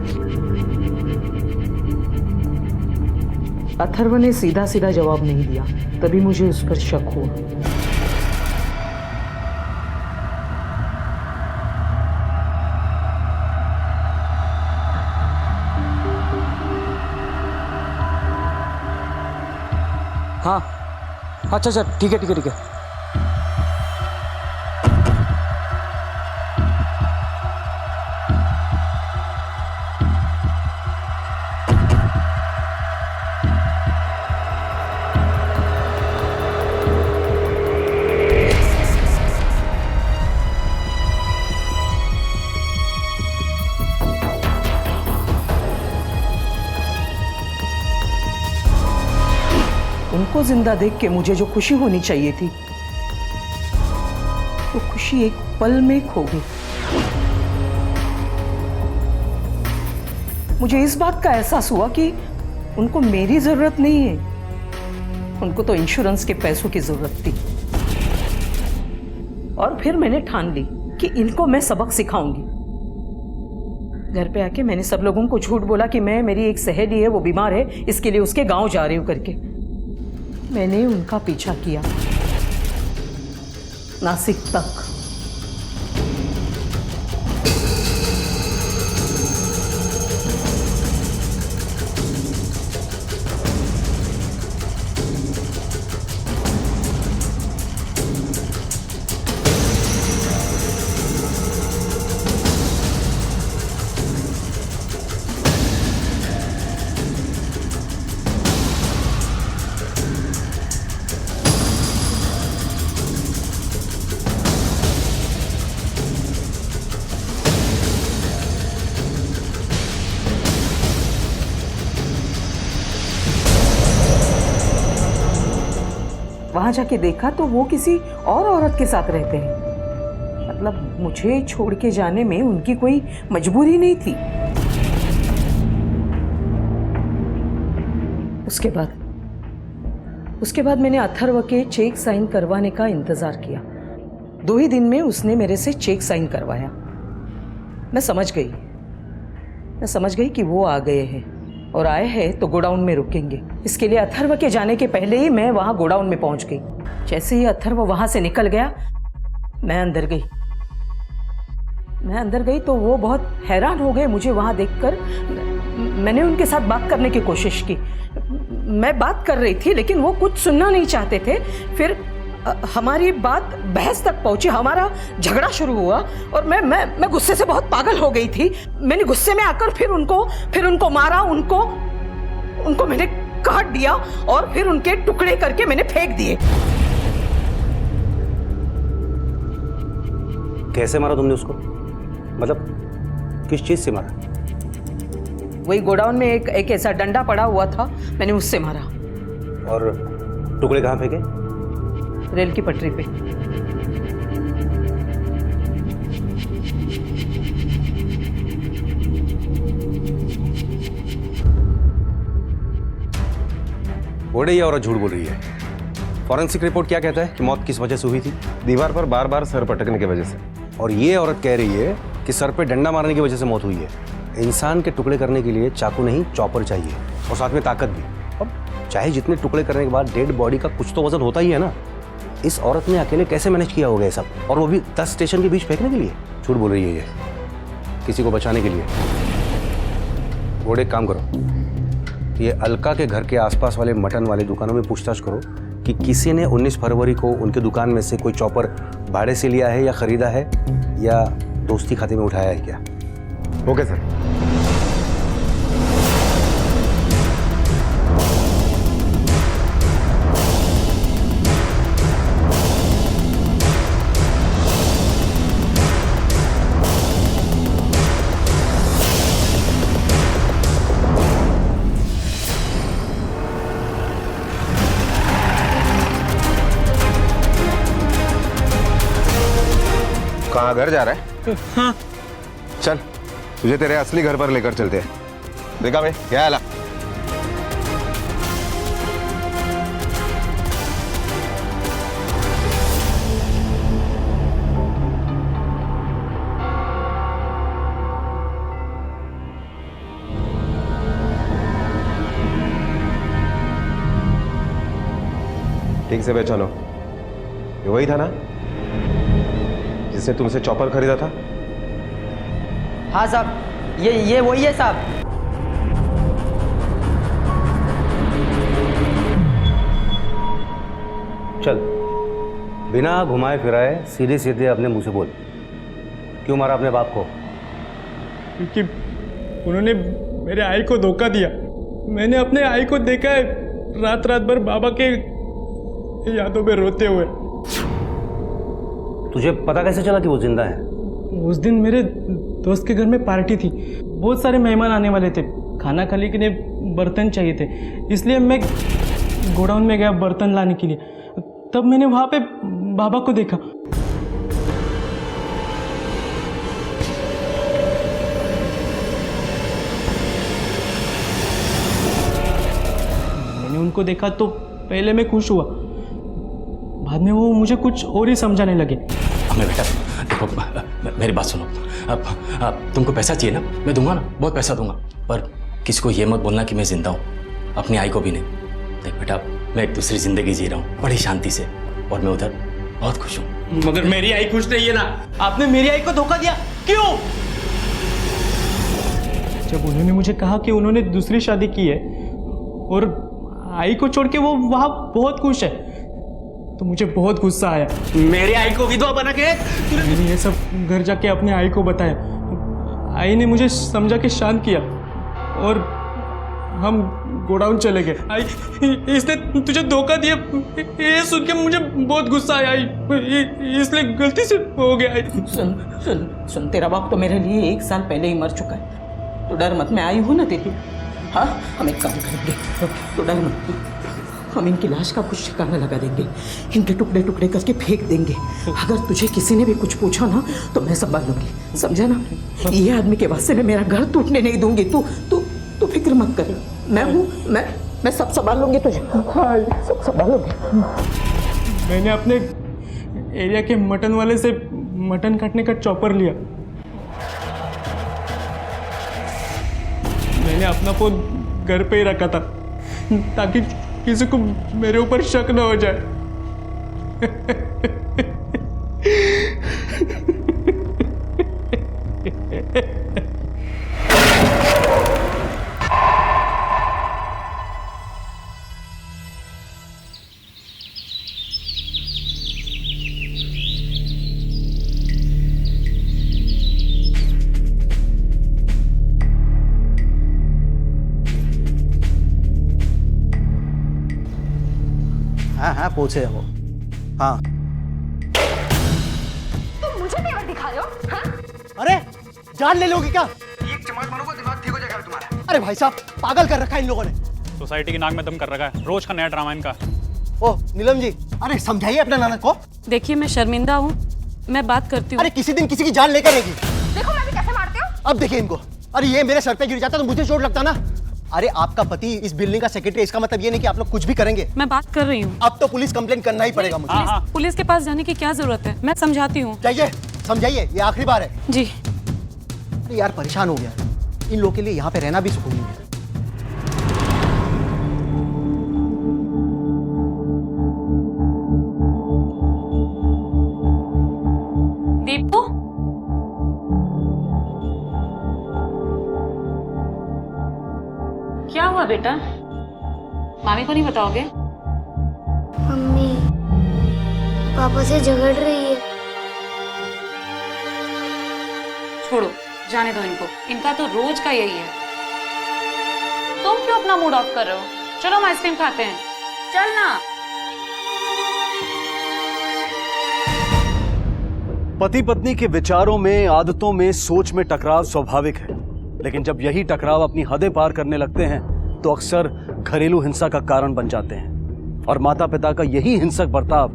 अथर्व ने सीधा सीधा जवाब नहीं दिया, तभी मुझे उस पर शक हुआ। हाँ, अच्छा अच्छा, ठीक है ठीक है ठीक है। उनको जिंदा देख के मुझे जो खुशी होनी चाहिए थी, वो खुशी एक पल में खो गई। मुझे इस बात का एहसास हुआ कि उनको मेरी जरूरत नहीं है, उनको तो इंश्योरेंस के पैसों की जरूरत थी। और फिर मैंने ठान ली कि इनको मैं सबक सिखाऊंगी। घर पे आके मैंने सब लोगों को झूठ बोला कि मेरी एक सहेली है, वो बीमार है, इसके लिए उसके गांव जा रही हूं करके। मैंने उनका पीछा किया नासिक तक। वहां जाके देखा तो वो किसी और औरत के साथ रहते हैं। मतलब मुझे छोड़ के जाने में उनकी कोई मजबूरी नहीं थी। उसके बाद मैंने अथर्व के चेक साइन करवाने का इंतजार किया। 2 ही दिन में उसने मेरे से चेक साइन करवाया। मैं समझ गई कि वो आ गए हैं और आए हैं तो गोडाउन में रुकेंगे। इसके लिए अथर्व के जाने के पहले ही मैं वहां गोडाउन में पहुंच गई। जैसे ही अथर्व वहां से निकल गया मैं अंदर गई तो वो बहुत हैरान हो गए मुझे वहां देखकर। मैंने उनके साथ बात करने की कोशिश की। मैं बात कर रही थी लेकिन वो कुछ सुनना नहीं चाहते थे। फिर हमारी बात बहस तक पहुंची, हमारा झगड़ा शुरू हुआ और मैं गुस्से से बहुत पागल हो गई थी। मैंने गुस्से में आकर फिर उनको मारा, उनको मैंने काट दिया और फिर उनके टुकड़े करके मैंने फेंक दिए। कैसे मारा तुमने उसको? मतलब किस चीज से मारा? वही गोडाउन में एक ऐसा डंडा पड़ा हुआ था, मैंने उससे मारा। और टुकड़े कहाँ फेंके? रेल की पटरी पे। बोले ये औरत झूठ बोल रही है। फॉरेंसिक रिपोर्ट क्या कहता है कि मौत किस वजह से हुई थी? दीवार पर बार बार सर पटकने की वजह से। और ये औरत कह रही है कि सर पे डंडा मारने की वजह से मौत हुई है। इंसान के टुकड़े करने के लिए चाकू नहीं, चॉपर चाहिए और साथ में ताकत भी। अब चाहे जितने टुकड़े करने के बाद डेड बॉडी का कुछ तो वजन होता ही है ना। इस औरत ने अकेले कैसे मैनेज किया होगा ये सब, और वो भी 10 स्टेशन के बीच फेंकने के लिए? झूठ बोल रही है ये, किसी को बचाने के लिए। घोड़े काम करो, ये अलका के घर के आसपास वाले मटन वाले दुकानों में पूछताछ करो कि किसी ने 19 फरवरी को उनके दुकान में से कोई चॉपर भाड़े से लिया है या खरीदा है या दोस्ती खाते में उठाया है क्या। Okay sir. कहाँ घर जा रहा है? हाँ। चल तुझे तेरे असली घर पर लेकर चलते हैं। देखा मैं क्या आला। ठीक से पहचानो, ये वही था ना जिसने तुमसे चॉपर खरीदा था? हाँ साहब, ये वही है साहब। चल, बिना घुमाए फिराए सीधे सीधे अपने मुंह से बोल, क्यों मारा अपने बाप को? क्योंकि उन्होंने मेरे आई को धोखा दिया। मैंने अपने आई को देखा है रात भर बाबा के यादों में रोते हुए। तुझे पता कैसे चला कि वो जिंदा है? उस दिन मेरे दोस्त के घर में पार्टी थी, बहुत सारे मेहमान आने वाले थे। खाना खाने के लिए बर्तन चाहिए थे, इसलिए मैं गोडाउन में गया बर्तन लाने के लिए। तब मैंने वहाँ पे बाबा को देखा। मैंने उनको देखा तो पहले मैं खुश हुआ, बाद में वो मुझे कुछ और ही समझाने लगे। हमें बेटा देखो, मेरी बात सुनो। अब तुमको पैसा चाहिए ना, मैं दूंगा ना, बहुत पैसा दूंगा। पर किसी को ये मत बोलना कि मैं जिंदा हूँ, अपनी आई को भी नहीं। देख बेटा, मैं एक दूसरी जिंदगी जी रहा हूँ बड़ी शांति से, और मैं उधर बहुत खुश हूँ। मगर मेरी आई खुश नहीं है ना, आपने मेरी आई को धोखा दिया। क्यों? जब उन्होंने मुझे कहा कि उन्होंने दूसरी शादी की है और आई को छोड़ के वो वहां बहुत खुश है, तो मुझे बहुत गुस्सा आया। मेरी आई को विधवा बना के मैंने ये सब घर जाके अपने आई को बताया। आई ने मुझे समझा के शांत किया और हम गोडाउन चले गए। आई, इसने तुझे धोखा दिया, ये सुन के मुझे बहुत गुस्सा आया, इसलिए गलती से हो गया। सुन सुन सुन, तेरा बाप तो मेरे लिए 1 साल पहले ही मर चुका है। तो डर मत, मैं आई हूँ ना तेरी। हाँ, हम एक काम करेंगे, तो डर मत। हम इनकी लाश का कुछ ठिकाना लगा देंगे, इनके टुकड़े टुकड़े करके फेंक देंगे। अगर तुझे किसी ने भी कुछ पूछा ना तो मैं संभाल लूंगी, समझा ना? ये आदमी के वास्ते मैं मेरा घर टूटने नहीं दूंगी। तू तू तू फिक्र मत कर, मैं हूँ, मैं सब संभाल लूंगी तुझे। हाँ, सब संभाल लूंगी। मैंने अपने एरिया के मटन वाले से मटन काटने का चॉपर लिया। मैंने अपना फोन घर पे ही रखा था ताकि किसी को मेरे ऊपर शक न हो जाए। हाँ हाँ पूछे वो। हाँ तुम मुझे तेवर दिखा रहे हो? हाँ? अरे जान ले लोगे क्या? एक चमाट मारोगे दिमाग ठीक हो जाएगा तुम्हारा। अरे भाई साहब पागल कर रखा है इन लोगों ने। सोसाइटी की नाक में दम कर रखा है, रोज का नया ड्रामा इनका। ओ नीलम जी, अरे समझाइए अपना नानक को। देखिए मैं शर्मिंदा हूँ, मैं बात करती हूँ। अरे किसी दिन किसी की जान लेकर रहेगी। देखो मैं भी कैसे मारती हूँ। अब देखिए इनको। अरे ये मेरे सर पे गिर जाता तो मुझे चोट लगता ना। अरे आपका पति इस बिल्डिंग का सेक्रेटरी, इसका मतलब ये नहीं कि आप लोग कुछ भी करेंगे। मैं बात कर रही हूँ। अब तो पुलिस कंप्लेन करना ही पड़ेगा मुझे। पुलिस के पास जाने की क्या जरूरत है, मैं समझाती हूँ। जाइए समझाइए, ये आखिरी बार है। जी। अरे यार परेशान हो गया, इन लोगों के लिए यहाँ पे रहना भी सुकून नहीं है। दीपू, क्या हुआ बेटा? मामी को नहीं बताओगे? मम्मी पापा से झगड़ रही है। छोड़ो, जाने दो इनको, इनका तो रोज का यही है। तुम क्यों अपना मूड ऑफ कर रहे हो? चलो हम आइसक्रीम खाते हैं, चल ना। पति पत्नी के विचारों में, आदतों में, सोच में टकराव स्वाभाविक है, लेकिन जब यही टकराव अपनी हदें पार करने लगते हैं तो अक्सर घरेलू हिंसा का कारण बन जाते हैं। और माता पिता का यही हिंसक बर्ताव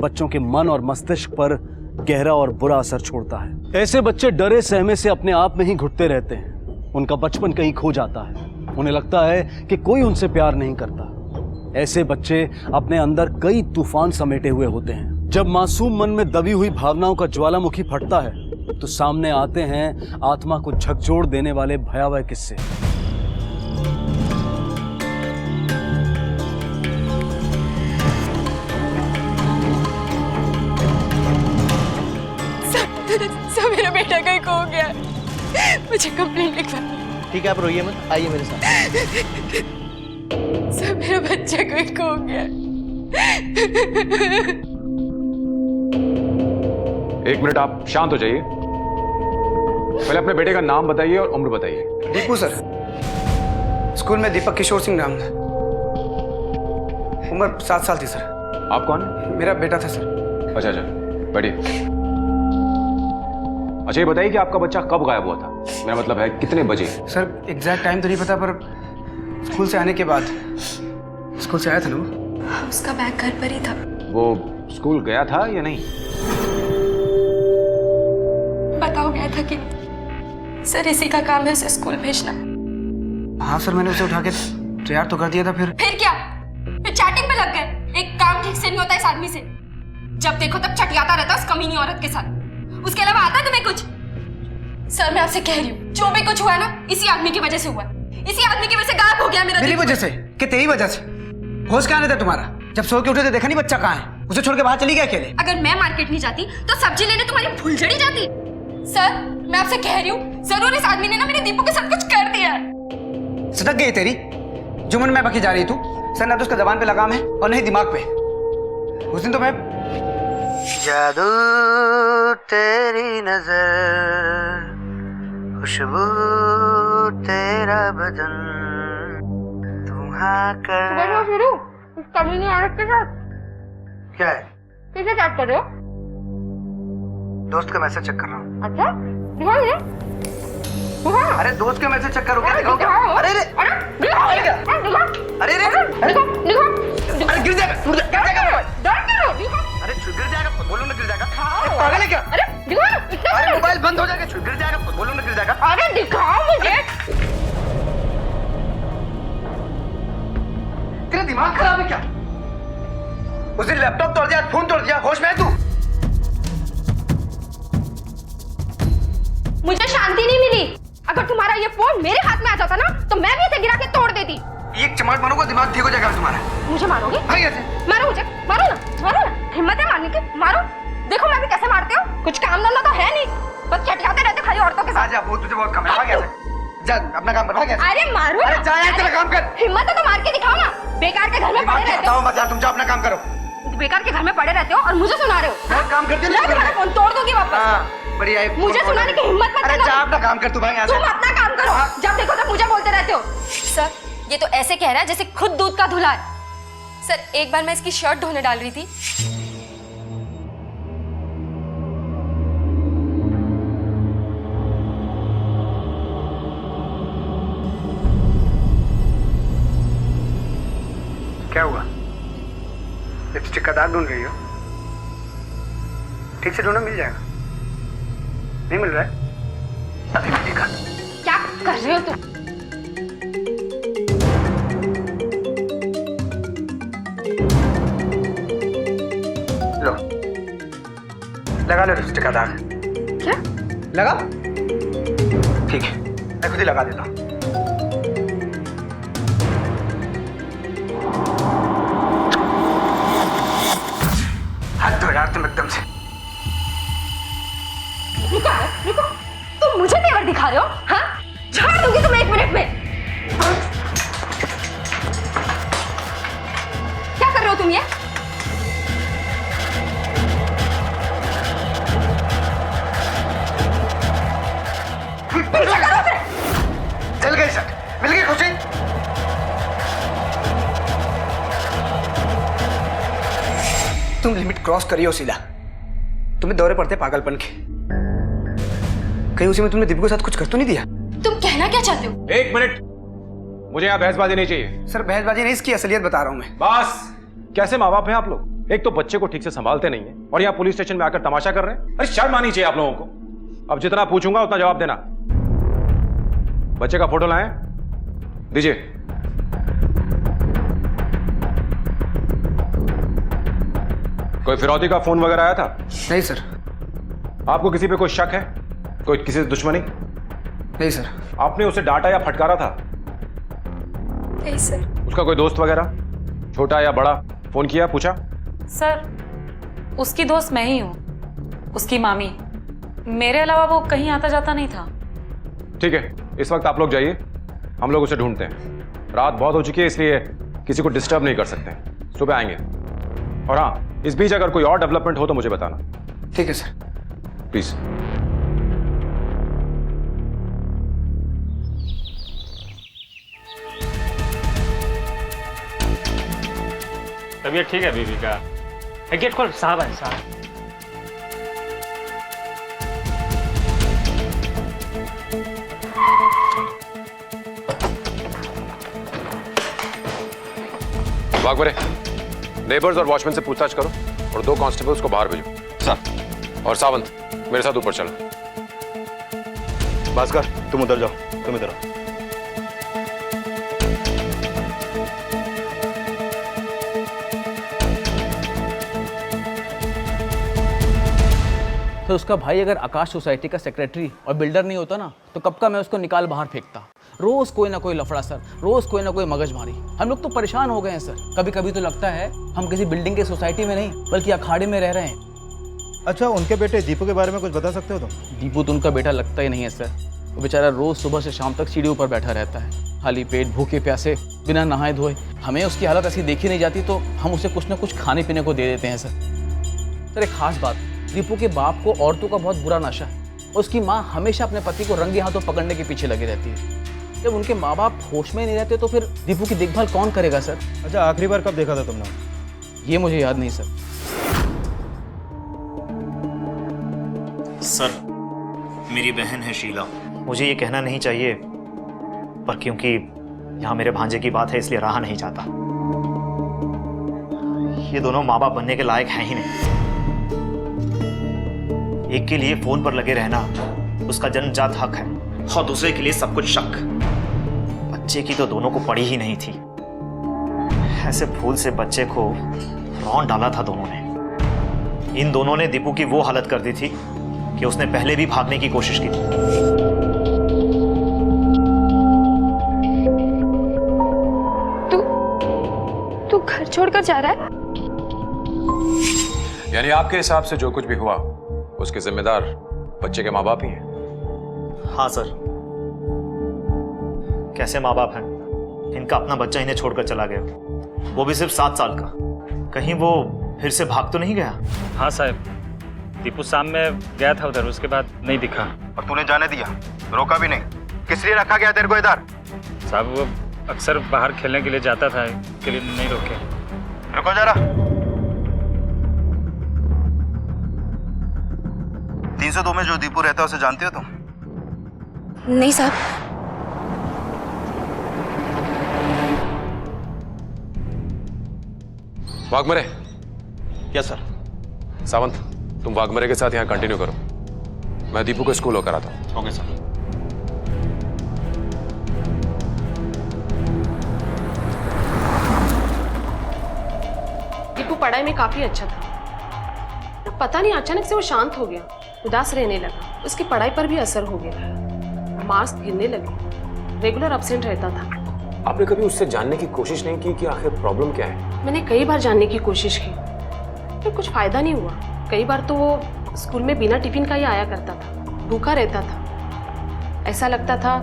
बच्चों के मन और मस्तिष्क पर गहरा और बुरा असर छोड़ता है। ऐसे बच्चे डरे सहमे से अपने आप में ही घुटते रहते हैं। उनका बचपन कहीं खो जाता है, उन्हें लगता है कि कोई उनसे प्यार नहीं करता। ऐसे बच्चे अपने अंदर कई तूफान समेटे हुए होते हैं। जब मासूम मन में दबी हुई भावनाओं का ज्वालामुखी फटता है तो सामने आते हैं आत्मा को झकझोर देने वाले भयावह किस्से। सब मेरा बेटा कहीं खो गया, मुझे कंप्लेंट लिखवानी। ठीक है आप रोइए मत, आइए मेरे साथ। सब मेरा बच्चा कहीं खो गया। एक मिनट आप शांत हो जाइए। पहले अपने बेटे का नाम बताइए और उम्र बताइए। दीपू सर, स्कूल में दीपक किशोर सिंह नाम था, उम्र 7 साल थी सर। आप कौन? मेरा बेटा था सर। अच्छा अच्छा, बैठिए। अच्छा ये बताइए कि आपका बच्चा कब गायब हुआ था? मेरा मतलब है कितने बजे? सर एग्जैक्ट टाइम तो नहीं पता, पर स्कूल से आने के बाद। स्कूल से आया था ना वो। उसका बैग घर पर ही था। वो स्कूल गया था या नहीं? बताओ गया था कि सर इसी का काम है उसे स्कूल भेजना। हाँ सर, मैंने उसे उठा के तैयार तो कर दिया था। फिर क्या? फिर चैटिंग में लग गए। एक काम ठीक से नहीं होता इस आदमी से, जब देखो तब चटियाता रहता उस कमीनी औरत के साथ। उसके अलावा आता तुम्हें कुछ? सर मैं आपसे कह रही हूँ, जो भी कुछ हुआ है ना इसी आदमी की वजह से हुआ। इसी आदमी की वजह से गायब हो गया मेरा। मेरी वजह से? कि तेरी वजह से? होश कहाँ था तुम्हारा? जब सो के उठे थे देखा नहीं बच्चा कहाँ है? उसे छोड़ के बाहर चली गया अकेले? अगर मैं मार्केट नहीं जाती तो सब्जी लेने तुम्हारी फुलझड़ी जाती। सर मैं आपसे कह रही हूँ, जरूर इस आदमी ने ना मेरे दीपू के साथ कुछ कर दिया। सटक गई तेरी जुमन में बकी जा रही तू। सर ना तो उसका जबान पे लगाम है और नहीं दिमाग पे। उस दिन तो मैं जादू तेरी नजर, खुशबू तेरा बदन, तुम्हारा कर शुरू कमीनी औरत के साथ क्या है? किसे चैट कर रहे हो? दोस्त का मैसेज चेक कर रहा हूँ। अच्छा दिखाओ मुझे। दिखाओ। अरे दोस्त का मैसेज चेक करो। क्या दिखाओ? क्या? अरे दिखाओ। अरे दिखाओ। अरे दिखाओ। अरे दिखाओ। दिमाग खराब है क्या? उस दिन लैपटॉप तोड़ दिया, फोन तोड़ दिया, होश में है तू? मुझे शांति नहीं मिली। अगर तुम्हारा ये फोन मेरे हाथ में आ जाता ना तो मैं भी इसे गिरा के तोड़ देती। एक चमाट मारूंगा, दिमाग ठीक हो जाएगा तुम्हारा। मुझे मारोगे? भाई ऐसे मारो मुझे, मारो ना, हिम्मत है मारने की, मारो। देखो मैं भी कैसे मारते हो, कुछ काम धंधा तो है नहीं, बस चटियाते रहते खाली औरतों के साथ। आजा, वो तुझे बहुत कम है, भाग ऐसे। जा अपना काम कर, भाग ऐसे। अरे मारो अरे जा यार, तेरा काम कर। हिम्मत है तो मार के दिखाओ ना। बेकार के घर में पड़े रहते हो। मत यार, तुम जाओ अपना काम करो। बेकार के घर में पड़े रहते हो और मुझे सुना रहे हो। मैं काम करती हूँ, मैं तुम्हारा फोन तोड़ दूंगी वापस। हाँ, बढ़िया है। मुझे सुनाने की हिम्मत मत अरे करना। जा अपना काम कर तू, भाई यहाँ से। तुम अपना काम करो, जब देखो तब मुझे बोलते रहते हो। सर ये तो ऐसे कह रहा है जैसे खुद दूध का धुला है। सर एक बार मैं इसकी शर्ट धोने डाल रही थी, क्या हुआ? लिपस्टिक का दाग ढूंढ रही हो? ठीक से ढूंढो, मिल जाएगा। नहीं मिल रहा है? अभी मिलेगा। क्या कर रहे हो तुम? लो, लगा लो लिपस्टिक का दाग। क्या? लगा? ठीक है, मैं खुद ही लगा देता हूँ। हाथ धो यार तुम एकदम से। रुको, तुम मुझे तेवर दिखा रहे हो? हाँ, झाड़ दूंगी तुम्हें 1 मिनट में। क्या कर रहे हो तुम ये? चल गई सर, मिल गई खुशी। तुम लिमिट क्रॉस करी हो सीधा। तुम्हें दौरे पड़ते पागलपन के। कहीं उसी में तुमने दीपू के साथ कुछ कर तो नहीं दिया? तुम कहना क्या चाहते हो? 1 मिनट, मुझे यहाँ बहसबाजी नहीं चाहिए। सर बहसबाजी नहीं, इसकी असलियत बता रहा हूँ मैं। बस, कैसे माँ बाप हैं आप लोग? एक तो बच्चे को ठीक से संभालते नहीं है और यहाँ पुलिस स्टेशन में आकर तमाशा कर रहे हैं। अरे शर्म आनी चाहिए आप लोगों को। अब जितना पूछूंगा उतना जवाब देना। बच्चे का फोटो लाएं, दीजिए। कोई फिरौती का फोन वगैरह आया था? नहीं सर। आपको किसी पे कोई शक है? कोई किसी से दुश्मनी? नहीं सर। आपने उसे डांटा या फटकारा था? नहीं सर। उसका कोई दोस्त वगैरह, छोटा या बड़ा, फोन किया, पूछा? सर उसकी दोस्त मैं ही हूँ, उसकी मामी। मेरे अलावा वो कहीं आता जाता नहीं था। ठीक है, इस वक्त आप लोग जाइए, हम लोग उसे ढूंढते हैं। रात बहुत हो चुकी है, इसलिए किसी को डिस्टर्ब नहीं कर सकते। सुबह आएंगे। और हाँ, इस बीच अगर कोई और डेवलपमेंट हो तो मुझे बताना। ठीक है सर। प्लीज। तबीयत ठीक है बीवी का? गेट खोल, साहब है साहब। बागवरे, नेबर्स और वॉचमैन से पूछताछ करो और 2 कांस्टेबल्स को बाहर भेजो। सर। और सावंत, मेरे साथ ऊपर चलो। भास्कर, तुम उधर जाओ, तुम इधर आओ। तो उसका भाई अगर आकाश सोसाइटी का सेक्रेटरी और बिल्डर नहीं होता ना तो कब का मैं उसको निकाल बाहर फेंकता। रोज कोई ना कोई लफड़ा सर, रोज कोई ना कोई मगजमारी। हम लोग तो परेशान हो गए हैं सर। कभी कभी तो लगता है हम किसी बिल्डिंग के सोसाइटी में नहीं बल्कि अखाड़े में रह रहे हैं। अच्छा, उनके बेटे दीपू के बारे में कुछ बता सकते हो तुम? दीपू तो उनका बेटा लगता ही नहीं है सर। वो बेचारा रोज सुबह से शाम तक सीढ़ी ऊपर बैठा रहता है, खाली पेट, भूखे प्यासे, बिना नहाए धोए। हमें उसकी हालत ऐसी देखी नहीं जाती तो हम उसे कुछ ना कुछ खाने पीने को दे देते हैं सर। एक खास बात, दीपू के बाप को औरतों का बहुत बुरा नशा है। उसकी माँ हमेशा अपने पति को रंगे हाथों पकड़ने के पीछे लगी रहती है। जब उनके माँ बाप होश में नहीं रहते तो फिर दीपू की देखभाल कौन करेगा सर? अच्छा, आखिरी बार कब देखा था तुमने? ये मुझे याद नहीं सर। सर, मेरी बहन है शीला। मुझे ये कहना नहीं चाहिए, पर क्योंकि यहाँ मेरे भांजे की बात है इसलिए रहा नहीं जाता। ये दोनों माँ बाप बनने के लायक हैं ही नहीं। एक के लिए फोन पर लगे रहना उसका जन्मजात हक है और दूसरे के लिए सब कुछ शक। बच्चे की तो दोनों को पड़ी ही नहीं थी। ऐसे फूल से बच्चे को रौंद डाला था दोनों ने। इन दोनों ने दीपू की वो हालत कर दी थी कि उसने पहले भी भागने की कोशिश की थी। तू घर छोड़कर जा रहा है? यानी आपके हिसाब से जो कुछ भी हुआ उसके जिम्मेदार बच्चे के माँ बाप ही हैं? हाँ सर। कैसे माँ बाप हैं? इनका अपना बच्चा इन्हें छोड़कर चला गया, वो भी सिर्फ 7 साल का। कहीं वो फिर से भाग तो नहीं गया? हाँ साहब, दीपू शाम में गया था उधर, उसके बाद नहीं दिखा। और तूने जाने दिया, रोका भी नहीं? किस लिए रखा गया तेरे को इधर? साहब वो अक्सर बाहर खेलने के लिए जाता था, इसके लिए नहीं रोके। रुको जरा। 302 में जो दीपू रहता है उसे जानते हो तुम? नहीं साहब। वाघमरे। Yes sir. सावंत, तुम वाघमरे के साथ यहाँ कंटिन्यू करो, मैं दीपू को स्कूल होकर आता हूँ। Okay sir. दीपू पढ़ाई में काफी अच्छा था, पता नहीं अचानक से वो शांत हो गया, उदास रहने लगा। उसकी पढ़ाई पर भी असर हो गया, मार्क्स गिरने लगे, रेगुलर एब्सेंट रहता था। आपने कभी उससे जानने की कोशिश नहीं की कि आखिर प्रॉब्लम क्या है? मैंने कई बार जानने की कोशिश की, पर कुछ फायदा नहीं हुआ। कई बार तो वो स्कूल में बिना टिफिन का ही आया करता था, भूखा रहता था। ऐसा लगता था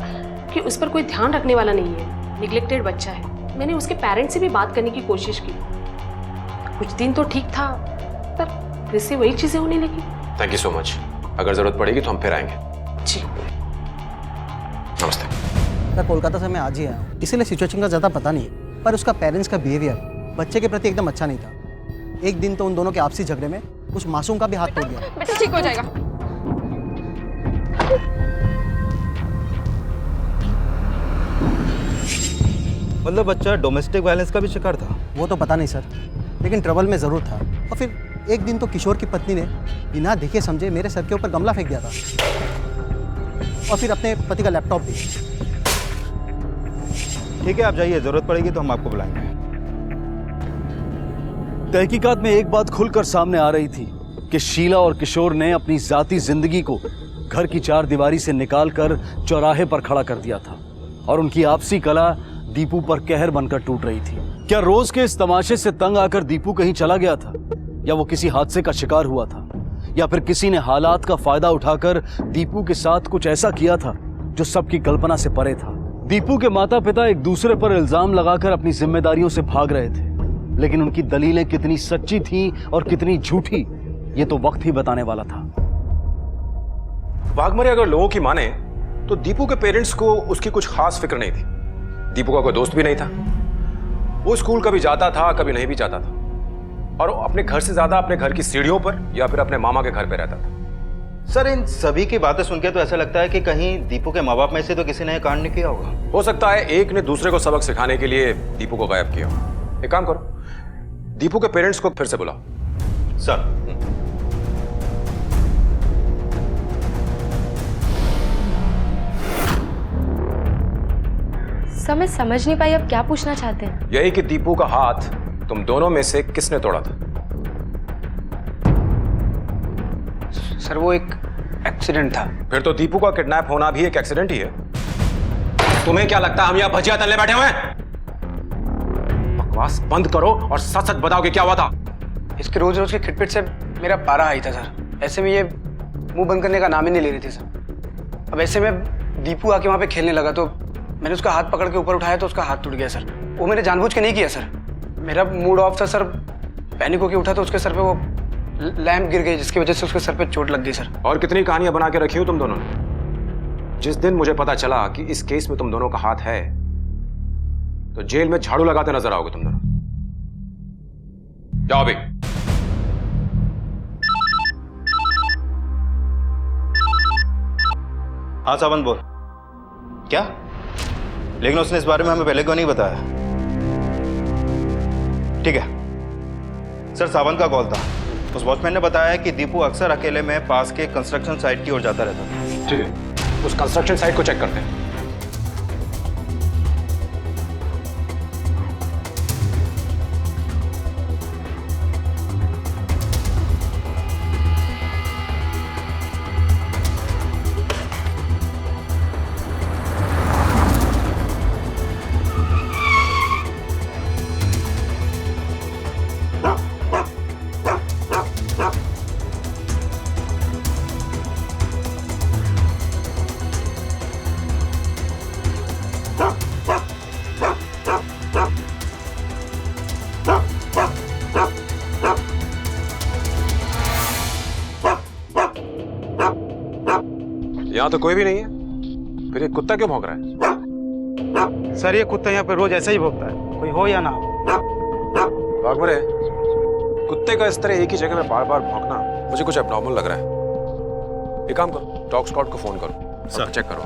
कि उस पर कोई ध्यान रखने वाला नहीं है, निग्लेक्टेड बच्चा है। मैंने उसके पेरेंट्स से भी बात करने की कोशिश की, कुछ दिन तो ठीक था, पर फिर से वही चीजें होने लगी। Thank you so much. अगर जरूरत पड़ेगी तो हम फिर आएंगे। जी नमस्ते। मैं कोलकाता से मैं आज ही आया हूँ, इसीलिए सिचुएशन का ज़्यादा पता नहीं है, पर उसका पेरेंट्स का बिहेवियर बच्चे के प्रति एकदम अच्छा नहीं था। एक दिन तो उन दोनों के आपसी झगड़े में उस मासूम का भी हाथ तोड़ दिया। बेटा ठीक हो जाएगा। मतलब बच्चा डोमेस्टिक वायलेंस का भी शिकार था? वो तो पता नहीं सर, लेकिन ट्रबल में ज़रूर था। और फिर एक दिन तो किशोर की पत्नी ने बिना देखे समझे मेरे सर के ऊपर गमला फेंक दिया था, और फिर अपने पति का लैपटॉप भी। ठीक है, आप जाइए, जरूरत पड़ेगी तो हम आपको बुलाएंगे। तहकीकात में एक बात खुलकर सामने आ रही थी कि शीला और किशोर ने अपनी जाती जिंदगी को घर की 4 दीवारी से निकालकर चौराहे पर खड़ा कर दिया था, और उनकी आपसी कला दीपू पर कहर बनकर टूट रही थी। क्या रोज के इस तमाशे से तंग आकर दीपू कहीं चला गया था, या वो किसी हादसे का शिकार हुआ था, या फिर किसी ने हालात का फायदा उठाकर दीपू के साथ कुछ ऐसा किया था जो सबकी कल्पना से परे था। दीपू के माता पिता एक दूसरे पर इल्जाम लगाकर अपनी जिम्मेदारियों से भाग रहे थे, लेकिन उनकी दलीलें कितनी सच्ची थीं और कितनी झूठी, ये तो वक्त ही बताने वाला था। वाघमरे अगर लोगों की माने तो दीपू के पेरेंट्स को उसकी कुछ खास फिक्र नहीं थी। दीपू का कोई दोस्त भी नहीं था, वो स्कूल कभी जाता था कभी नहीं भी जाता था, और अपने घर से ज्यादा अपने घर की सीढ़ियों पर या फिर अपने मामा के घर पे रहता था। सर, इन सभी की बातें सुनकर तो ऐसा लगता है कि कहीं दीपू के माँ बाप में से तो किसी ने कांड नहीं किया होगा। हो सकता है एक ने दूसरे को सबक सिखाने के लिए दीपू को गायब किया हो। एक काम करो, दीपू के पेरेंट्स को फिर से बुलाओ। सर। सर मैं समझ नहीं पाई, आप क्या पूछना चाहते हैं? यही कि दीपू का हाथ तुम दोनों में से किसने तोड़ा था? सर वो एक एक्सीडेंट था। फिर तो दीपू का किडनैप होना भी एक एक्सीडेंट ही है। तुम्हें क्या लगता है हम यहां भजिया तलने बैठे हुए हैं? बकवास बंद करो और सच सच बताओ कि क्या हुआ था। इसके रोज रोज के खिटपिट से मेरा पारा आई था सर। ऐसे में ये मुंह बंद करने का नाम ही नहीं ले रही थी सर। अब ऐसे में दीपू आके वहां पे खेलने लगा तो मैंने उसका हाथ पकड़ के ऊपर उठाया तो उसका हाथ टूट गया सर। वो मैंने जानबूझ के नहीं किया सर, मेरा मूड ऑफ था सर। पैनिक होके उठा तो उसके सर पे वो लैंप गिर गई, जिसकी वजह से उसके सर पे चोट लग गई सर। और कितनी कहानियां बना के रखी हो तुम दोनों ने। जिस दिन मुझे पता चला कि इस केस में तुम दोनों का हाथ है तो जेल में झाड़ू लगाते नजर आओगे तुम दोनों। जाओ अभी। हाँ सावंत बोल। क्या? लेकिन उसने इस बारे में हमें पहले क्यों नहीं बताया? ठीक है सर, सावंत का कॉल था। उस वॉचमैन ने बताया कि दीपू अक्सर अकेले में पास के कंस्ट्रक्शन साइट की ओर जाता रहता था। ठीक है, उस कंस्ट्रक्शन साइट को चेक करते हैं। यहाँ तो कोई भी नहीं है, फिर ये कुत्ता क्यों भौंक रहा है? सर ये कुत्ता यहाँ पे रोज ऐसा ही भौंकता है, कोई हो या ना हो। बागमरे, कुत्ते का इस तरह एक ही जगह में बार बार भौंकना मुझे कुछ एबनॉर्मल लग रहा है। एक काम करो, डॉग स्क्वाड को फोन करो, सर चेक करो।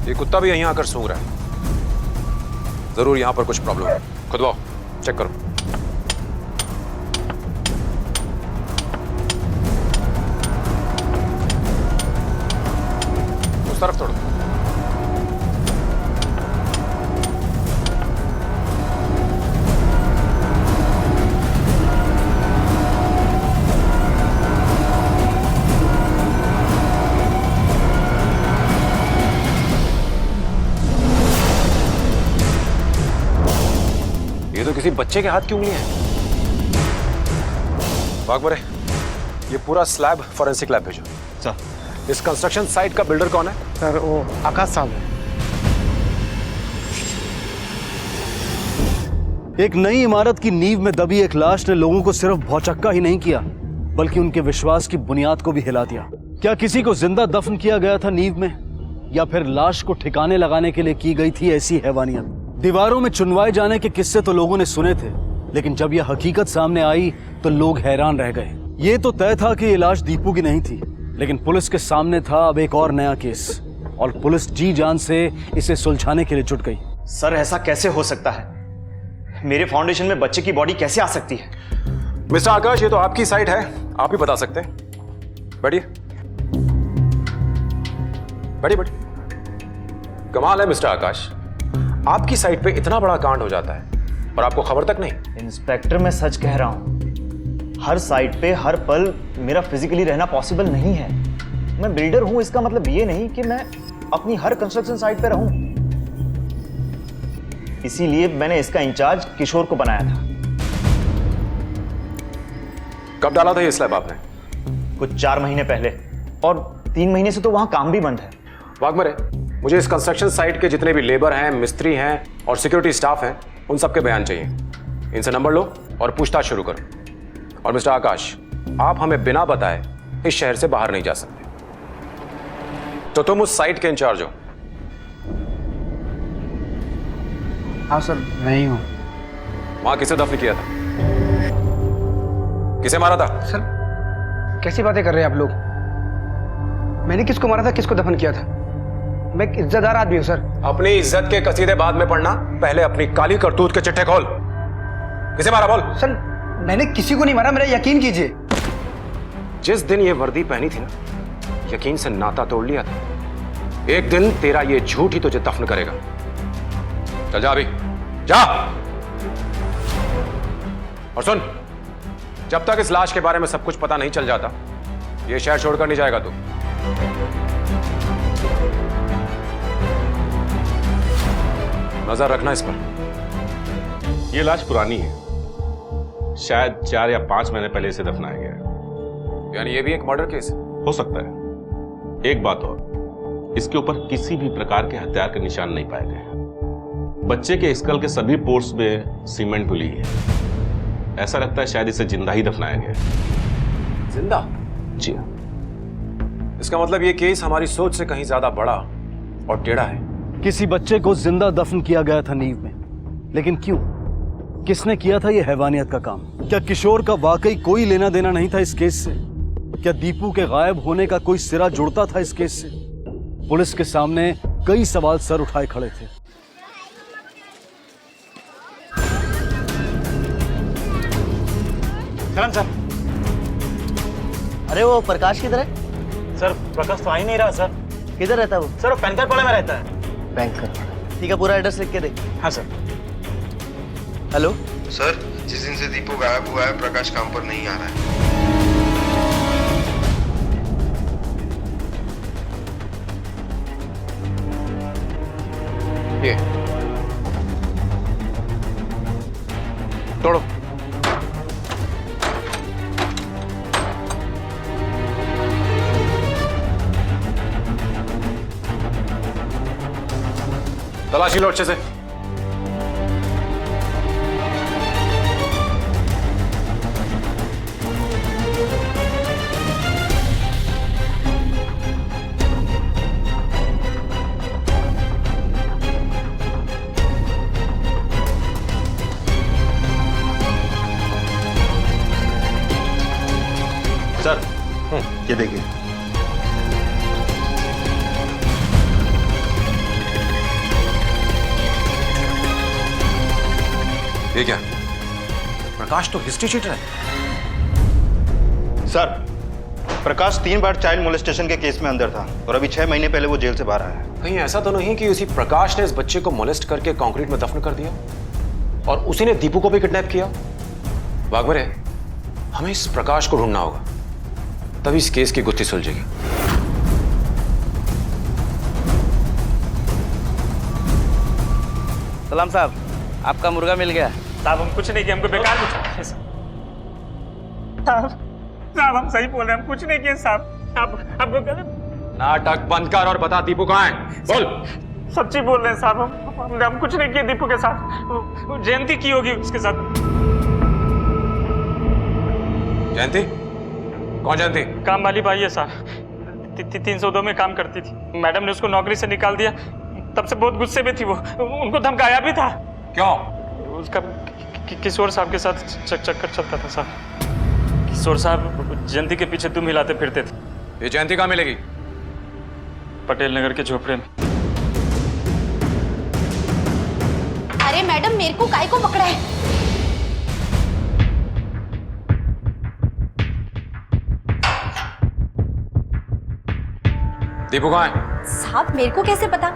ये कुत्ता भी यहीं आकर सूंघ रहा है, जरूर यहां पर कुछ प्रॉब्लम है। खुदवाओ, चेक करो। उस तरफ तोड़ो। ये तो किसी बच्चे के हाथ की उंगलियां हैं। बागमरे, ये पूरा स्लैब फॉरेंसिक लैब भेजो। सर, इस कंस्ट्रक्शन साइट का बिल्डर कौन है? सर वो आकाश साहब है। एक नई इमारत की नींव में दबी एक लाश ने लोगों को सिर्फ भौचक्का ही नहीं किया, बल्कि उनके विश्वास की बुनियाद को भी हिला दिया। क्या किसी को जिंदा दफन किया गया था नींव में, या फिर लाश को ठिकाने लगाने के लिए की गई थी ऐसी हैवानियत? दीवारों में चुनवाए जाने के किस्से तो लोगों ने सुने थे, लेकिन जब यह हकीकत सामने आई तो लोग हैरान रह गए। ये तो तय था कि ये लाश दीपू की नहीं थी, लेकिन पुलिस के सामने था अब एक और नया केस, और पुलिस जी जान से इसे सुलझाने के लिए जुट गई। सर ऐसा कैसे हो सकता है? मेरे फाउंडेशन में बच्चे की बॉडी कैसे आ सकती है? मिस्टर आकाश, ये तो आपकी साइट है, आप ही बता सकते हैं। बैठिए बैठिए बैठिए। कमाल है मिस्टर आकाश, आपकी साइट पे इतना बड़ा कांड हो जाता है और आपको खबर तक नहीं। इंस्पेक्टर मैं सच कह रहा हूं, हर साइट पे हर पल मेरा फिजिकली रहना पॉसिबल नहीं है। मैं बिल्डर हूं, इसका मतलब ये नहीं कि मैं अपनी हर कंस्ट्रक्शन साइट पे रहूं। इसीलिए मैंने इसका इंचार्ज किशोर को बनाया था। कब डाला था ये स्लैब आपने? कुछ 4 महीने पहले, और 3 महीने से तो वहां काम भी बंद है। वाघमरे, मुझे इस कंस्ट्रक्शन साइट के जितने भी लेबर हैं, मिस्त्री हैं और सिक्योरिटी स्टाफ हैं, उन सबके बयान चाहिए। इनसे नंबर लो और पूछताछ शुरू करो। और मिस्टर आकाश, आप हमें बिना बताए इस शहर से बाहर नहीं जा सकते। तो तुम उस साइट के इंचार्ज हो? हाँ सर, मैं ही हूँ। वहां किसे दफन किया था? किसे मारा था? सर कैसी बातें कर रहे हैं आप लोग? मैंने किसको मारा था, किसको दफन किया था? मैं एक इज्जतदार आदमी हूं सर। अपनी इज्जत के कसीदे बाद में पढ़ना, पहले अपनी काली करतूत के चिट्ठे खोल। किसे मारा बोल? सर मैंने किसी को नहीं मारा, मेरा यकीन कीजिए। जिस दिन ये वर्दी पहनी थी ना, यकीन से नाता तोड़ लिया था। एक दिन तेरा ये झूठ ही तुझे दफन करेगा। चल जा अभी, जा। और सुन, जब तक इस लाश के बारे में सब कुछ पता नहीं चल जाता, ये शहर छोड़कर नहीं जाएगा तू। नजर रखना इस पर। यह लाश पुरानी है, शायद 4 या 5 महीने पहले इसे दफनाया गया है। यानी ये भी एक मर्डर केस है? हो सकता है। एक बात और, इसके ऊपर किसी भी प्रकार के हथियार के निशान नहीं पाए गए। बच्चे के स्कल के सभी पोर्ट्स में सीमेंट घुली है। ऐसा लगता है शायद इसे जिंदा ही दफनाया गया है। जिंदा? जी हाँ। इसका मतलब ये केस हमारी सोच से कहीं ज्यादा बड़ा और टेढ़ा है। किसी बच्चे को जिंदा दफन किया गया था नींव में, लेकिन क्यों? किसने किया था यह हैवानियत का काम? क्या किशोर का वाकई कोई लेना देना नहीं था इस केस से? क्या दीपू के गायब होने का कोई सिरा जुड़ता था इस केस से? पुलिस के सामने कई सवाल सर उठाए खड़े थे। सलाम सर। अरे वो प्रकाश किधर है? सर प्रकाश तो आ ही नहीं रहा सर। किधर रहता है वो? सर वो बैंकर पाड़ा में रहता है। बैंकर? ठीक है, पूरा एड्रेस लिख के दे। हाँ सर। हेलो सर, जिस दिन से दीपू गायब हुआ है, प्रकाश काम पर नहीं आ रहा है। ये तोड़ो। तलाशी लो अच्छे से। सर ये देखिए। ये क्या? प्रकाश तो हिस्ट्री शीटर है। सर प्रकाश 3 बार चाइल्ड मोलेस्टेशन के केस में अंदर था और अभी 6 महीने पहले वो जेल से बाहर आया है। कहीं ऐसा तो नहीं कि उसी प्रकाश ने इस बच्चे को मोलेस्ट करके कंक्रीट में दफन कर दिया और उसी ने दीपू को भी किडनैप किया? वाघमरे, हमें इस प्रकाश को ढूंढना होगा, तभी इस केस की गुत्थी सुलझेगी। सलाम साहब, आपका मुर्गा मिल गया। साहब हम कुछ नहीं किए, हमको बेकार पूछा। साहब हम सही बोल रहे हैं, हम कुछ नहीं किए साहब। आपको गलत। नाटक बंद कर और बता दीपू कहाँ है, बोल। सच्ची बोल रहे हैं साहब, हम कुछ नहीं किए दीपू के साथ। वो जयंती की होगी उसके साथ। जयंती? कौन जयंती? काम वाली बाई है साहब, 302 में काम करती थी। मैडम ने उसको नौकरी से निकाल दिया, तब से बहुत गुस्से में थी वो, उनको धमकाया भी था। क्यों? उसका किशोर साहब के साथ चक्कर चलता था साहब। किशोर साहब जयंती के पीछे दुम हिलाते फिरते थे। ये जयंती कहाँ मिलेगी? पटेल नगर के झोपड़े में। अरे मैडम, मेरे को काय को पकड़ा है? दीपू कहाँ है? साहब मेरे को कैसे पता?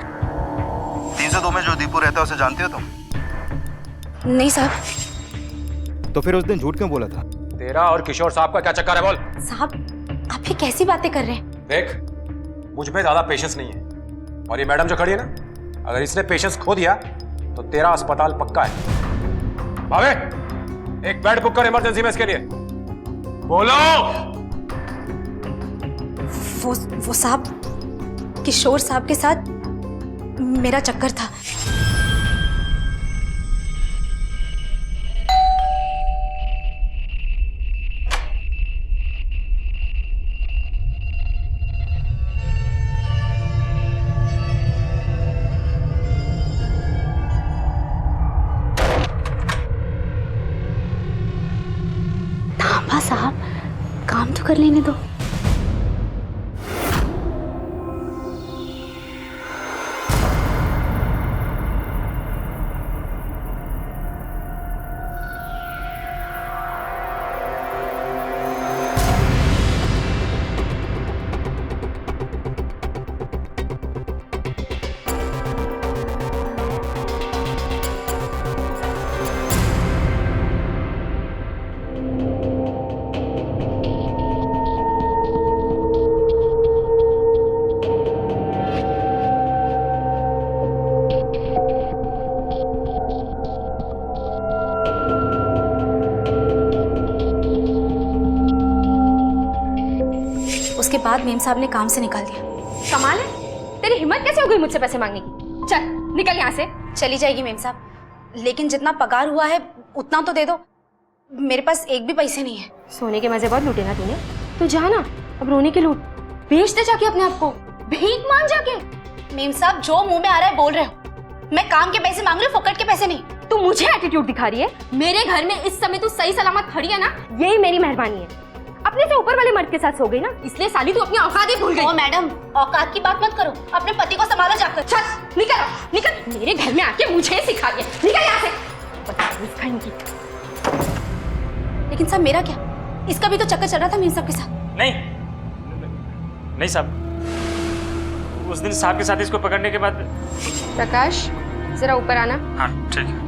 302 में जो दीपू रहता है उसे जानते हो तुम? नहीं साहब। तो फिर उस दिन झूठ क्यों बोला था? तेरा और किशोर साहब का क्या चक्कर है, बोल। साहब आप ये कैसी बातें कर रहे हैं? देख, मुझ में ज्यादा पेशेंस नहीं है, और ये मैडम जो खड़ी है ना, अगर इसने पेशेंस खो दिया तो तेरा अस्पताल पक्का है। भावे, एक बेड बुक कर इमरजेंसी में इसके लिए। बोलो। वो साहब, किशोर साहब के साथ मेरा चक्कर था। थापा साहब, काम तो कर लेने दो। उसके बाद मेम साहब ने काम से निकाल दिया। कमाल है, तेरी हिम्मत कैसे हो गई मुझसे पैसे मांगने की? चल निकल यहाँ से। चली जाएगी मेम साहब, लेकिन जितना पगार हुआ है उतना तो दे दो। मेरे पास एक भी पैसे नहीं है। सोने के मजे बहुत लूटे ना तूने, तू जा ना, अब रोने के लूट। बेच दे जाके अपने आप को, भीख मांग जाके। मेम साहब जो मुंह में आ रहा है बोल रहे हो। मैं काम के पैसे मांग रही हूँ, फोकट के पैसे नहीं। तू मुझे एटीट्यूड दिखा रही है? मेरे घर में इस समय तू सही सलामत खड़ी है ना, यही मेरी मेहरबानी है। अपने से ऊपर वाले मर्द के साथ सो गई ना, इसलिए साली तू अपनी औकात ही भूल गई। ओ मैडम, औकात की बात मत करो, अपने पति को संभालो जाकर। चल निकल, निकल। मेरे घर में आके मुझे सिखा दिया, निकल यहाँ से। लेकिन साहब मेरा क्या? इसका भी तो चक्कर चल रहा था मेम साहब के साथ। नहीं साहब, उस दिन साहब के साथ इसको पकड़ने के बाद। प्रकाश जरा ऊपर आना। हाँ ठीक है।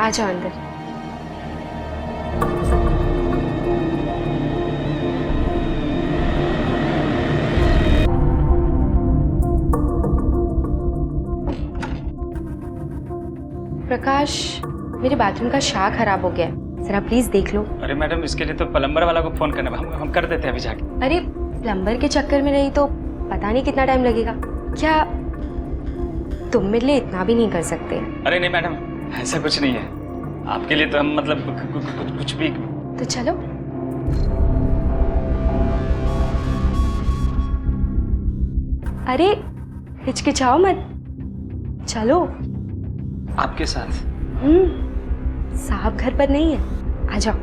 आ जाओ अंदर। प्रकाश, मेरे बाथरूम का शावर खराब हो गया है, जरा प्लीज देख लो। अरे मैडम, इसके लिए तो प्लम्बर वाला को फोन करना, हम कर देते हैं अभी जाके। अरे प्लम्बर के चक्कर में नहीं तो पता नहीं कितना टाइम लगेगा। क्या तुम मेरे लिए इतना भी नहीं कर सकते? अरे नहीं मैडम, ऐसा कुछ नहीं है, आपके लिए तो हम मतलब कुछ भी। तो चलो। अरे हिचकिचाओ मत, चलो। आपके साथ? साहब घर पर नहीं है, आ जाओ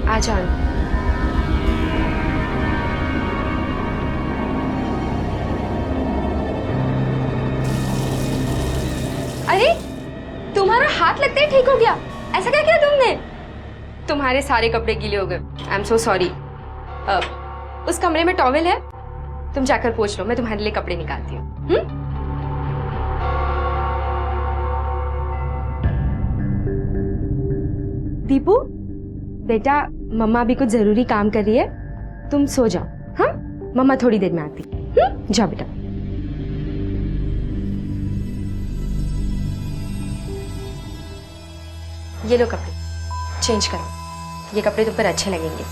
आ जाओ। अरे तुम्हारा हाथ लगते ही ठीक हो गया, ऐसा क्या किया तुमने? तुम्हारे सारे कपड़े गीले हो गए। I am so sorry. उस कमरे में टॉवेल है, तुम जाकर पोंछ लो, मैं तुम्हारे लिए कपड़े निकालती हूँ। दीपू बेटा, मम्मा अभी कुछ जरूरी काम कर रही है, तुम सो जाओ। हाँ, मम्मा थोड़ी देर में आती। जाओ बेटा। ये लो कपड़े, चेंज करो, ये कपड़े तुम पर अच्छे लगेंगे।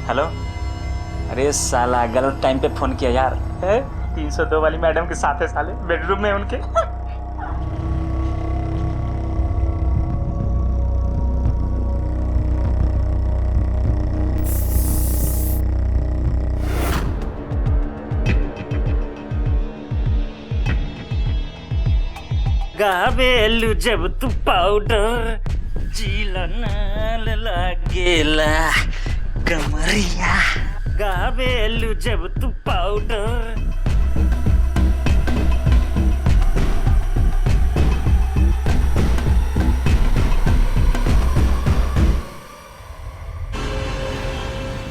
हेलो। अरे साला गलत टाइम पे फोन किया यार। 302 वाली मैडम के साथ है साले, बेडरूम में उनके। गावेलु जब तू पाउडर जीलन लागेला कमरिया। गावेलु जब तू पाउडर।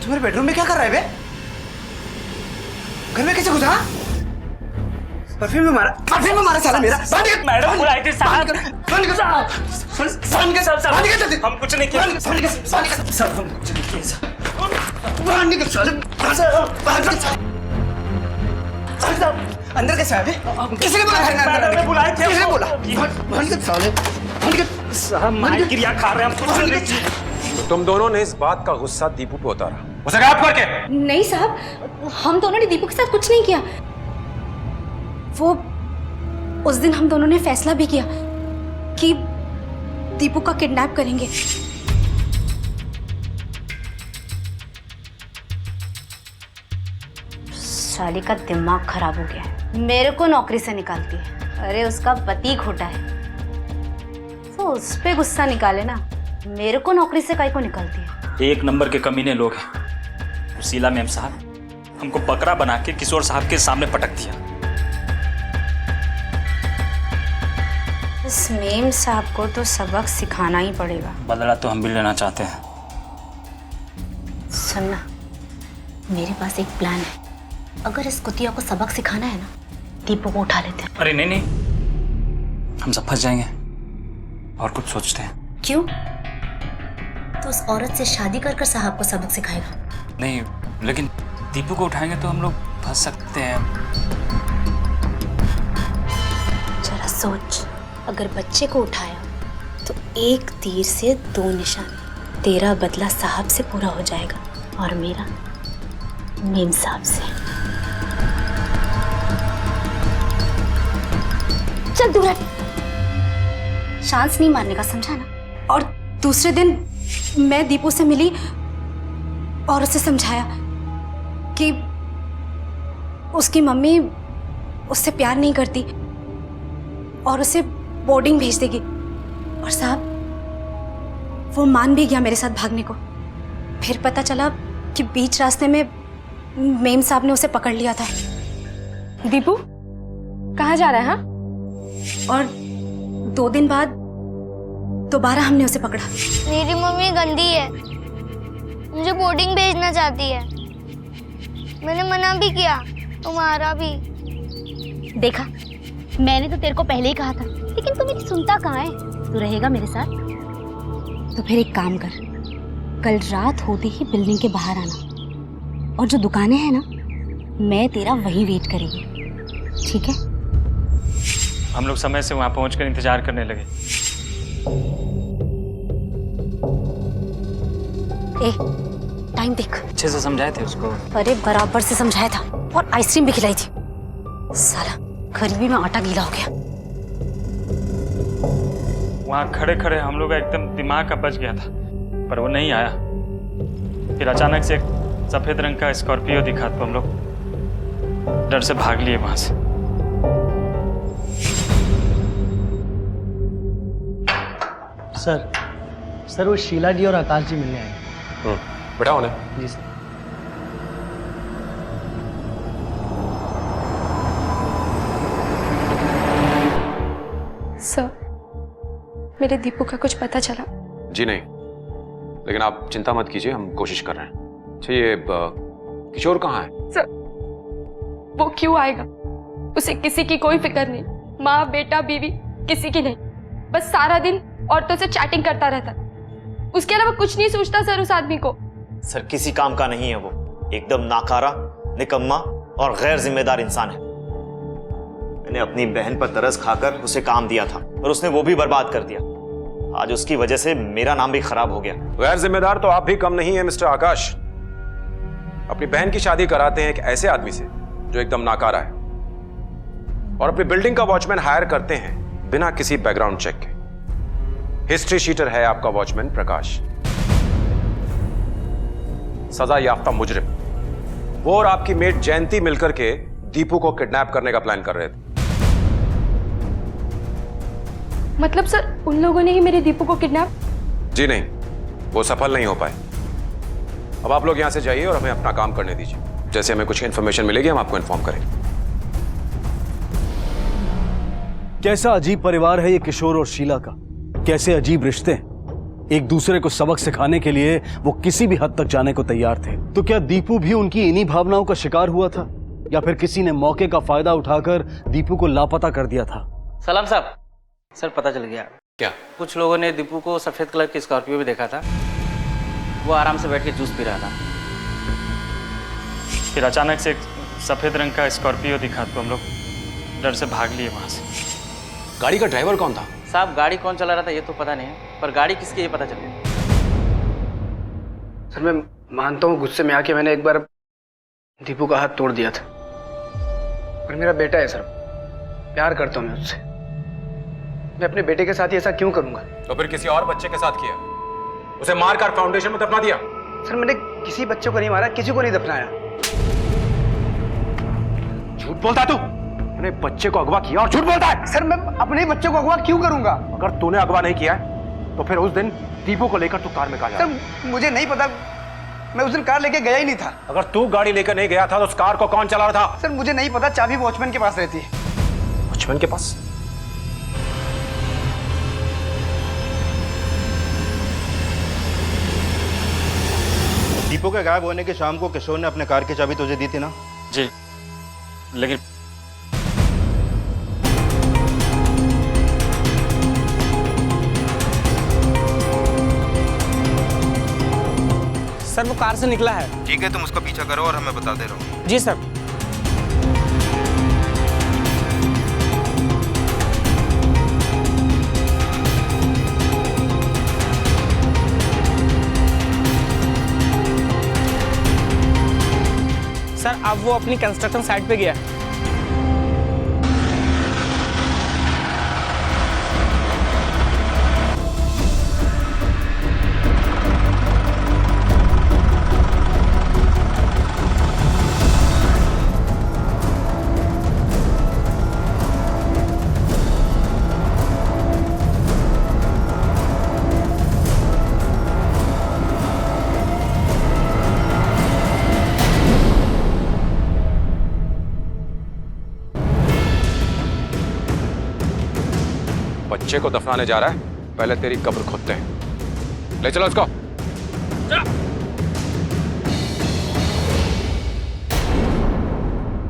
तुम्हारे बेडरूम में क्या कर रहा है बे? घर में कैसे घुसा? परफ्यूम में मारा साला मेरा। मैडम बुलाए थे साहब। हम कुछ नहीं किया। अंदर कैसे आए? किसने बोला? बुलाए थे। किसने बोला? साहब मार क्रिया खा रहे हैं हम। तो तुम दोनों ने इस बात का गुस्सा दीपू पे उतारा, उसे गायब करके? नहीं साहब, हम दोनों ने दीपू के साथ कुछ नहीं किया। वो उस दिन हम दोनों ने फैसला भी किया कि दीपू का किडनैप करेंगे। साली का दिमाग खराब हो गया है, मेरे को नौकरी से निकालती है। अरे उसका पति खोटा है तो उस पे गुस्सा निकाले ना, मेरे को नौकरी से काहे को निकालती है? एक नंबर के कमीने लोग हैं। शीला मैम साहब हमको बकरा बना के किशोर साहब के सामने पटक दिया। इस मेम साहब को तो सबक सिखाना ही पड़ेगा। बदला तो हम भी लेना चाहते हैं। सुनना, मेरे पास एक प्लान है। अगर इस कुतिया को सबक सिखाना है ना, दीपू को उठा लेते हैं। अरे नहीं नहीं, हम सब फंस जाएंगे और कुछ सोचते हैं। क्यों? तो उस औरत से शादी कर साहब को सबक सिखाएगा। नहीं, लेकिन दीपू को उठाएंगे तो हम लोग फंस सकते हैं। जरा सोच, अगर बच्चे को उठाया तो एक तीर से दो निशान। तेरा बदला साहब से पूरा हो जाएगा और मेरा मेम साहब से। चल दूर हट। चांस नहीं मारने का, समझा ना? और दूसरे दिन मैं दीपू से मिली और उसे समझाया कि उसकी मम्मी उससे प्यार नहीं करती और उसे बोर्डिंग भेज देगी। और साहब वो मान भी गया मेरे साथ भागने को। फिर पता चला कि बीच रास्ते में मेम साहब ने उसे पकड़ लिया था। दीपू कहाँ जा रहा है? हाँ? और 2 दिन बाद दोबारा हमने उसे पकड़ा। मेरी मम्मी गंदी है, मुझे बोर्डिंग भेजना चाहती है। मैंने मना भी किया, तुम्हारा भी। देखा, मैंने तो तेरे को पहले ही कहा था, लेकिन तू मेरी सुनता कहाँ है। तू रहेगा मेरे साथ? तो फिर एक काम कर, कल रात होते ही बिल्डिंग के बाहर आना, और जो दुकानें हैं ना, मैं तेरा वहीं वेट करेंगी, ठीक है? हम लोग समय से वहां पहुंचकर इंतजार करने लगे। ए, टाइम देख। अच्छे से समझाए थे उसको। अरे बराबर से समझाया था, और आइसक्रीम भी खिलाई थी। साला गरीबी में आटा गीला हो गया। वहां खड़े खड़े हम लोग का एकदम दिमाग का बच गया था, पर वो नहीं आया। फिर अचानक से एक सफेद रंग का स्कॉर्पियो दिखा तो हम लोग डर से भाग लिए वहां से। सर वो शीला जी और आकाश जी मिलने आए। बैठा उन्हें। जी सर। सर, मेरे दीपू का कुछ पता चला? जी नहीं, लेकिन आप चिंता मत कीजिए, हम कोशिश कर रहे हैं। अच्छा, ये किशोर कहाँ है? सर, वो क्यों आएगा? उसे किसी की कोई फिक्र नहीं, माँ बेटा बीवी किसी की नहीं। बस सारा दिन औरतों से चैटिंग करता रहता, उसके अलावा कुछ नहीं सोचता सर उस आदमी को। सर किसी काम का नहीं है वो, एकदम नाकारा, निकम्मा और गैर जिम्मेदार इंसान है। मैंने अपनी बहन पर तरस खाकर उसे काम दिया था, और उसने वो भी बर्बाद कर दिया। आज उसकी वजह से मेरा नाम भी खराब हो गया। गैर जिम्मेदार तो आप भी कम नहीं है मिस्टर आकाश। अपनी बहन की शादी कराते हैं एक ऐसे आदमी से जो एकदम नाकारा है, और अपनी बिल्डिंग का वॉचमैन हायर करते हैं बिना किसी बैकग्राउंड चेक के। हिस्ट्री शीटर है आपका वॉचमैन प्रकाश, सजा याफ्ता मुजरिम। वो और आपकी मेट जयंती मिलकर के दीपू को किडनैप करने का प्लान कर रहे थे। मतलब सर, उन लोगों ने ही मेरे दीपू को किडनैप? जी नहीं, वो सफल नहीं हो पाए। अब आप लोग यहां से जाइए और हमें अपना काम करने दीजिए। जैसे हमें कुछ इन्फॉर्मेशन मिलेगी हम आपको इन्फॉर्म करेंगे। कैसा अजीब परिवार है ये किशोर और शीला का, कैसे अजीब रिश्ते हैं। एक दूसरे को सबक सिखाने के लिए वो किसी भी हद तक जाने को तैयार थे। तो क्या दीपू भी उनकी इन्हीं भावनाओं का शिकार हुआ था, या फिर किसी ने मौके का फायदा उठाकर दीपू को लापता कर दिया था? सलाम साहब। सर पता चल गया। क्या? कुछ लोगों ने दीपू को सफेद कलर की स्कॉर्पियो भी देखा था, वो आराम से बैठ के जूस पी रहा था। फिर अचानक से एक सफेद रंग का स्कॉर्पियो दिखा तो हम लोग डर से भाग लिए वहां से। गाड़ी का ड्राइवर कौन था? साहब गाड़ी कौन चला रहा था ये तो पता नहीं है, पर गाड़ी किसकी ये पता चल गया। सर मैं मानता हूँ गुस्से में आके मैंने एक बार दीपू का हाथ तोड़ दिया था, पर मेरा बेटा है सर, प्यार करता हूँ मैं उससे। मैं अपने बेटे के साथ ही ऐसा क्यों करूंगा? तो फिर किसी और बच्चे के साथ किया, उसे मारकर फाउंडेशन में दफना दिया? सर मैंने किसी बच्चे को नहीं मारा, किसी को नहीं दफनाया। झूठ बोलता तू, तूने बच्चे को अगवा किया और झूठ बोलता है। सर मैं अपने बच्चे को अगवा क्यों करूंगा? अगर तूने अगवा नहीं किया है तो फिर उस दिन दीपू को लेकर तू कार में कहाँ जा? सर मुझे नहीं पता, मैं उस दिन कार लेके गया ही नहीं था। अगर तू गाड़ी लेकर नहीं गया था तो उस कार को कौन चला रहा था? सर मुझे नहीं पता, चाबी वॉचमैन के पास रहती है। वॉचमैन के पास? दीपू के गायब होने के शाम को किशोर ने अपने कार की चाबी तुझे दी थी ना? जी, लेकिन सर वो कार से निकला है। ठीक है, तुम उसका पीछा करो और हमें बता दे रहा हूँ। जी सर। सर अब वो अपनी कंस्ट्रक्शन साइट पे गया है। बच्चे को दफनाने जा रहा है? पहले तेरी कब्र खोदते हैं। ले चलो उसको।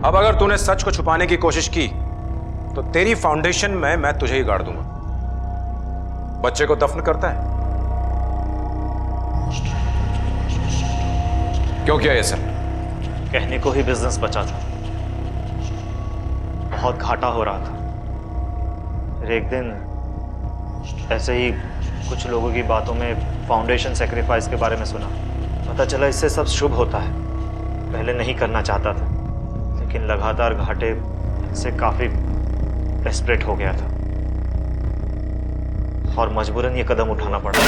अब अगर तूने सच को छुपाने की कोशिश की तो तेरी फाउंडेशन में मैं तुझे ही गाड़ दूंगा। बच्चे को दफन करता है? क्यों किया ये सर? कहने को ही बिजनेस बचा था, बहुत घाटा हो रहा था। फिर एक दिन ऐसे ही कुछ लोगों की बातों में फाउंडेशन सेक्रीफाइस के बारे में सुना। पता चला इससे सब शुभ होता है। पहले नहीं करना चाहता था, लेकिन लगातार घाटे से काफी डेस्परेट हो गया था और मजबूरन ये कदम उठाना पड़ा।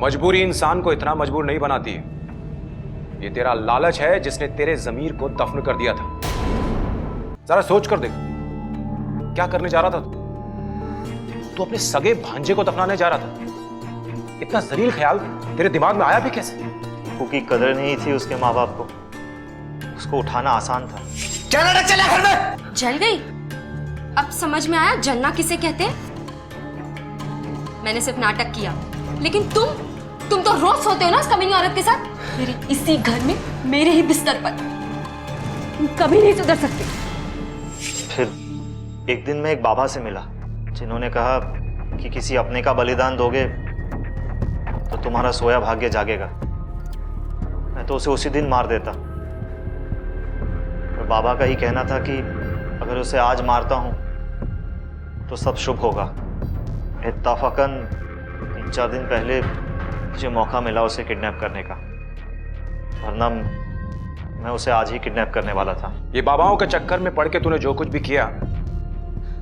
मजबूरी इंसान को इतना मजबूर नहीं बनाती है। ये तेरा लालच है जिसने तेरे जमीर को दफन कर दिया था। जरा सोच कर देख, क्या करने जा रहा था तू अपने सगे भांजे को दफनाने जा रहा था। इतना जलील ख्याल तेरे दिमाग में आया भी कैसे? दीपू की कदर नहीं थी उसके माँ बाप को, उसको उठाना आसान था। क्या नाटक चला घर में? जल गई? अब समझ में आया जलना किसे कहते हैं? मैंने सिर्फ नाटक किया, लेकिन तुम तो रोज सोते हो ना उस कमीनी औरत के साथ, मेरे इसी घर में, मेरे ही बिस्तर पर। तुम कभी नहीं सुधर सकते। फिर एक दिन मैं एक बाबा से मिला, जिन्होंने कहा कि किसी अपने का बलिदान दोगे तो तुम्हारा सोया भाग्य जागेगा। मैं तो उसे उसी दिन मार देता। और बाबा का ही कहना था कि अगर उसे आज मारता हूं तो सब शुभ होगा। इत्तफाकन 3-4 दिन पहले मुझे मौका मिला उसे किडनैप करने का, वरना मैं उसे आज ही किडनैप करने वाला था। ये बाबाओं के चक्कर में पड़ के तूने जो कुछ भी किया,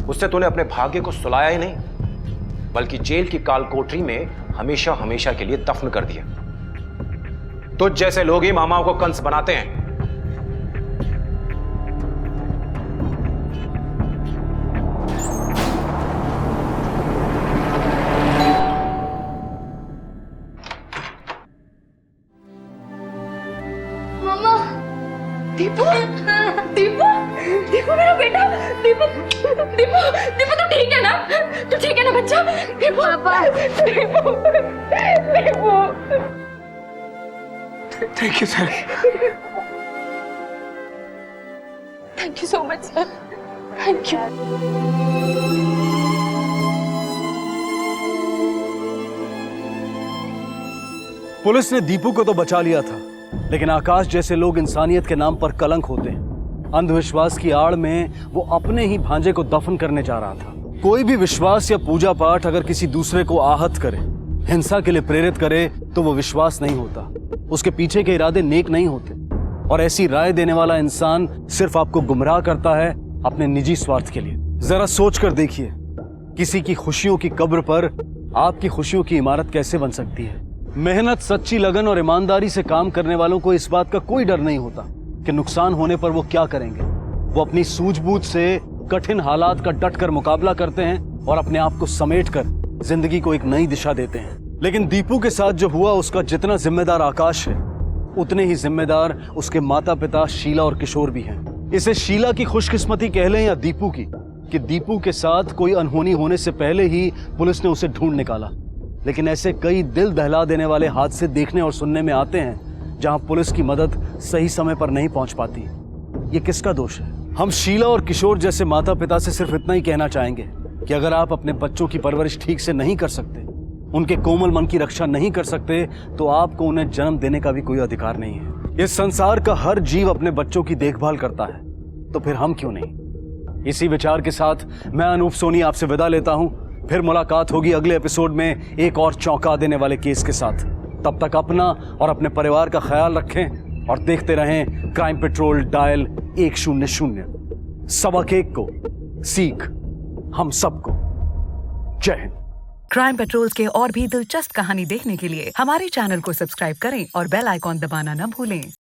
उससे तूने अपने भाग्य को सुलाया ही नहीं, बल्कि जेल की कालकोठरी में हमेशा हमेशा के लिए दफन कर दिया। तुझ जैसे लोग ही मामाओं को कंस बनाते हैं। मामा, दीपू, दीपू, दीपू मेरा बेटा, दीपू, दीपू, दीपू तू ठीक है ना? तू ठीक है ना बच्चा? Deepu, Deepu, Deepu. Thank you sir. Thank you so much sir, thank you. Police ने दीपू को तो बचा लिया था, लेकिन आकाश जैसे लोग इंसानियत के नाम पर कलंक होते हैं। अंधविश्वास की आड़ में वो अपने ही भांजे को दफन करने जा रहा था। कोई भी विश्वास या पूजा पाठ अगर किसी दूसरे को आहत करे, हिंसा के लिए प्रेरित करे, तो वो विश्वास नहीं होता। उसके पीछे के इरादे नेक नहीं होते। और ऐसी राय देने वाला इंसान सिर्फ आपको गुमराह करता है अपने निजी स्वार्थ के लिए। जरा सोच कर देखिए, किसी की खुशियों की कब्र पर आपकी खुशियों की इमारत कैसे बन सकती है? मेहनत, सच्ची लगन और ईमानदारी से काम करने वालों को इस बात का कोई डर नहीं होता कि नुकसान होने पर वो क्या करेंगे। वो अपनी सूझबूझ से कठिन हालात का डटकर मुकाबला करते हैं और अपने आप को समेटकर जिंदगी को एक नई दिशा देते हैं। लेकिन दीपू के साथ जो हुआ, उसका जितना जिम्मेदार आकाश है, उतने ही जिम्मेदार उसके माता पिता शीला और किशोर भी हैं। इसे शीला की खुशकिस्मती कह लें या दीपू की, कि दीपू के साथ कोई अनहोनी होने से पहले ही पुलिस ने उसे ढूंढ निकाला। लेकिन ऐसे कई दिल दहला देने वाले हादसे देखने और सुनने में आते हैं जहां पुलिस की मदद सही समय पर नहीं पहुंच पाती। ये किसका दोष है? हम शीला और किशोर जैसे माता पिता से सिर्फ इतना ही कहना चाहेंगे कि अगर आप अपने बच्चों की परवरिश ठीक से नहीं कर सकते, उनके कोमल मन की रक्षा नहीं कर सकते, तो आपको उन्हें जन्म देने का भी कोई अधिकार नहीं है। इस संसार का हर जीव अपने बच्चों की देखभाल करता है, तो फिर हम क्यों नहीं? इसी विचार के साथ मैं अनूप सोनी आपसे विदा लेता हूं। फिर मुलाकात होगी अगले एपिसोड में एक और चौंका देने वाले केस के साथ। तब तक अपना और अपने परिवार का ख्याल रखें और देखते रहें क्राइम पेट्रोल डायल 100। सबक एक को सीख हम सबको। जय हिंद। क्राइम पेट्रोल के और भी दिलचस्प कहानी देखने के लिए हमारे चैनल को सब्सक्राइब करें और बेल आइकॉन दबाना न भूलें।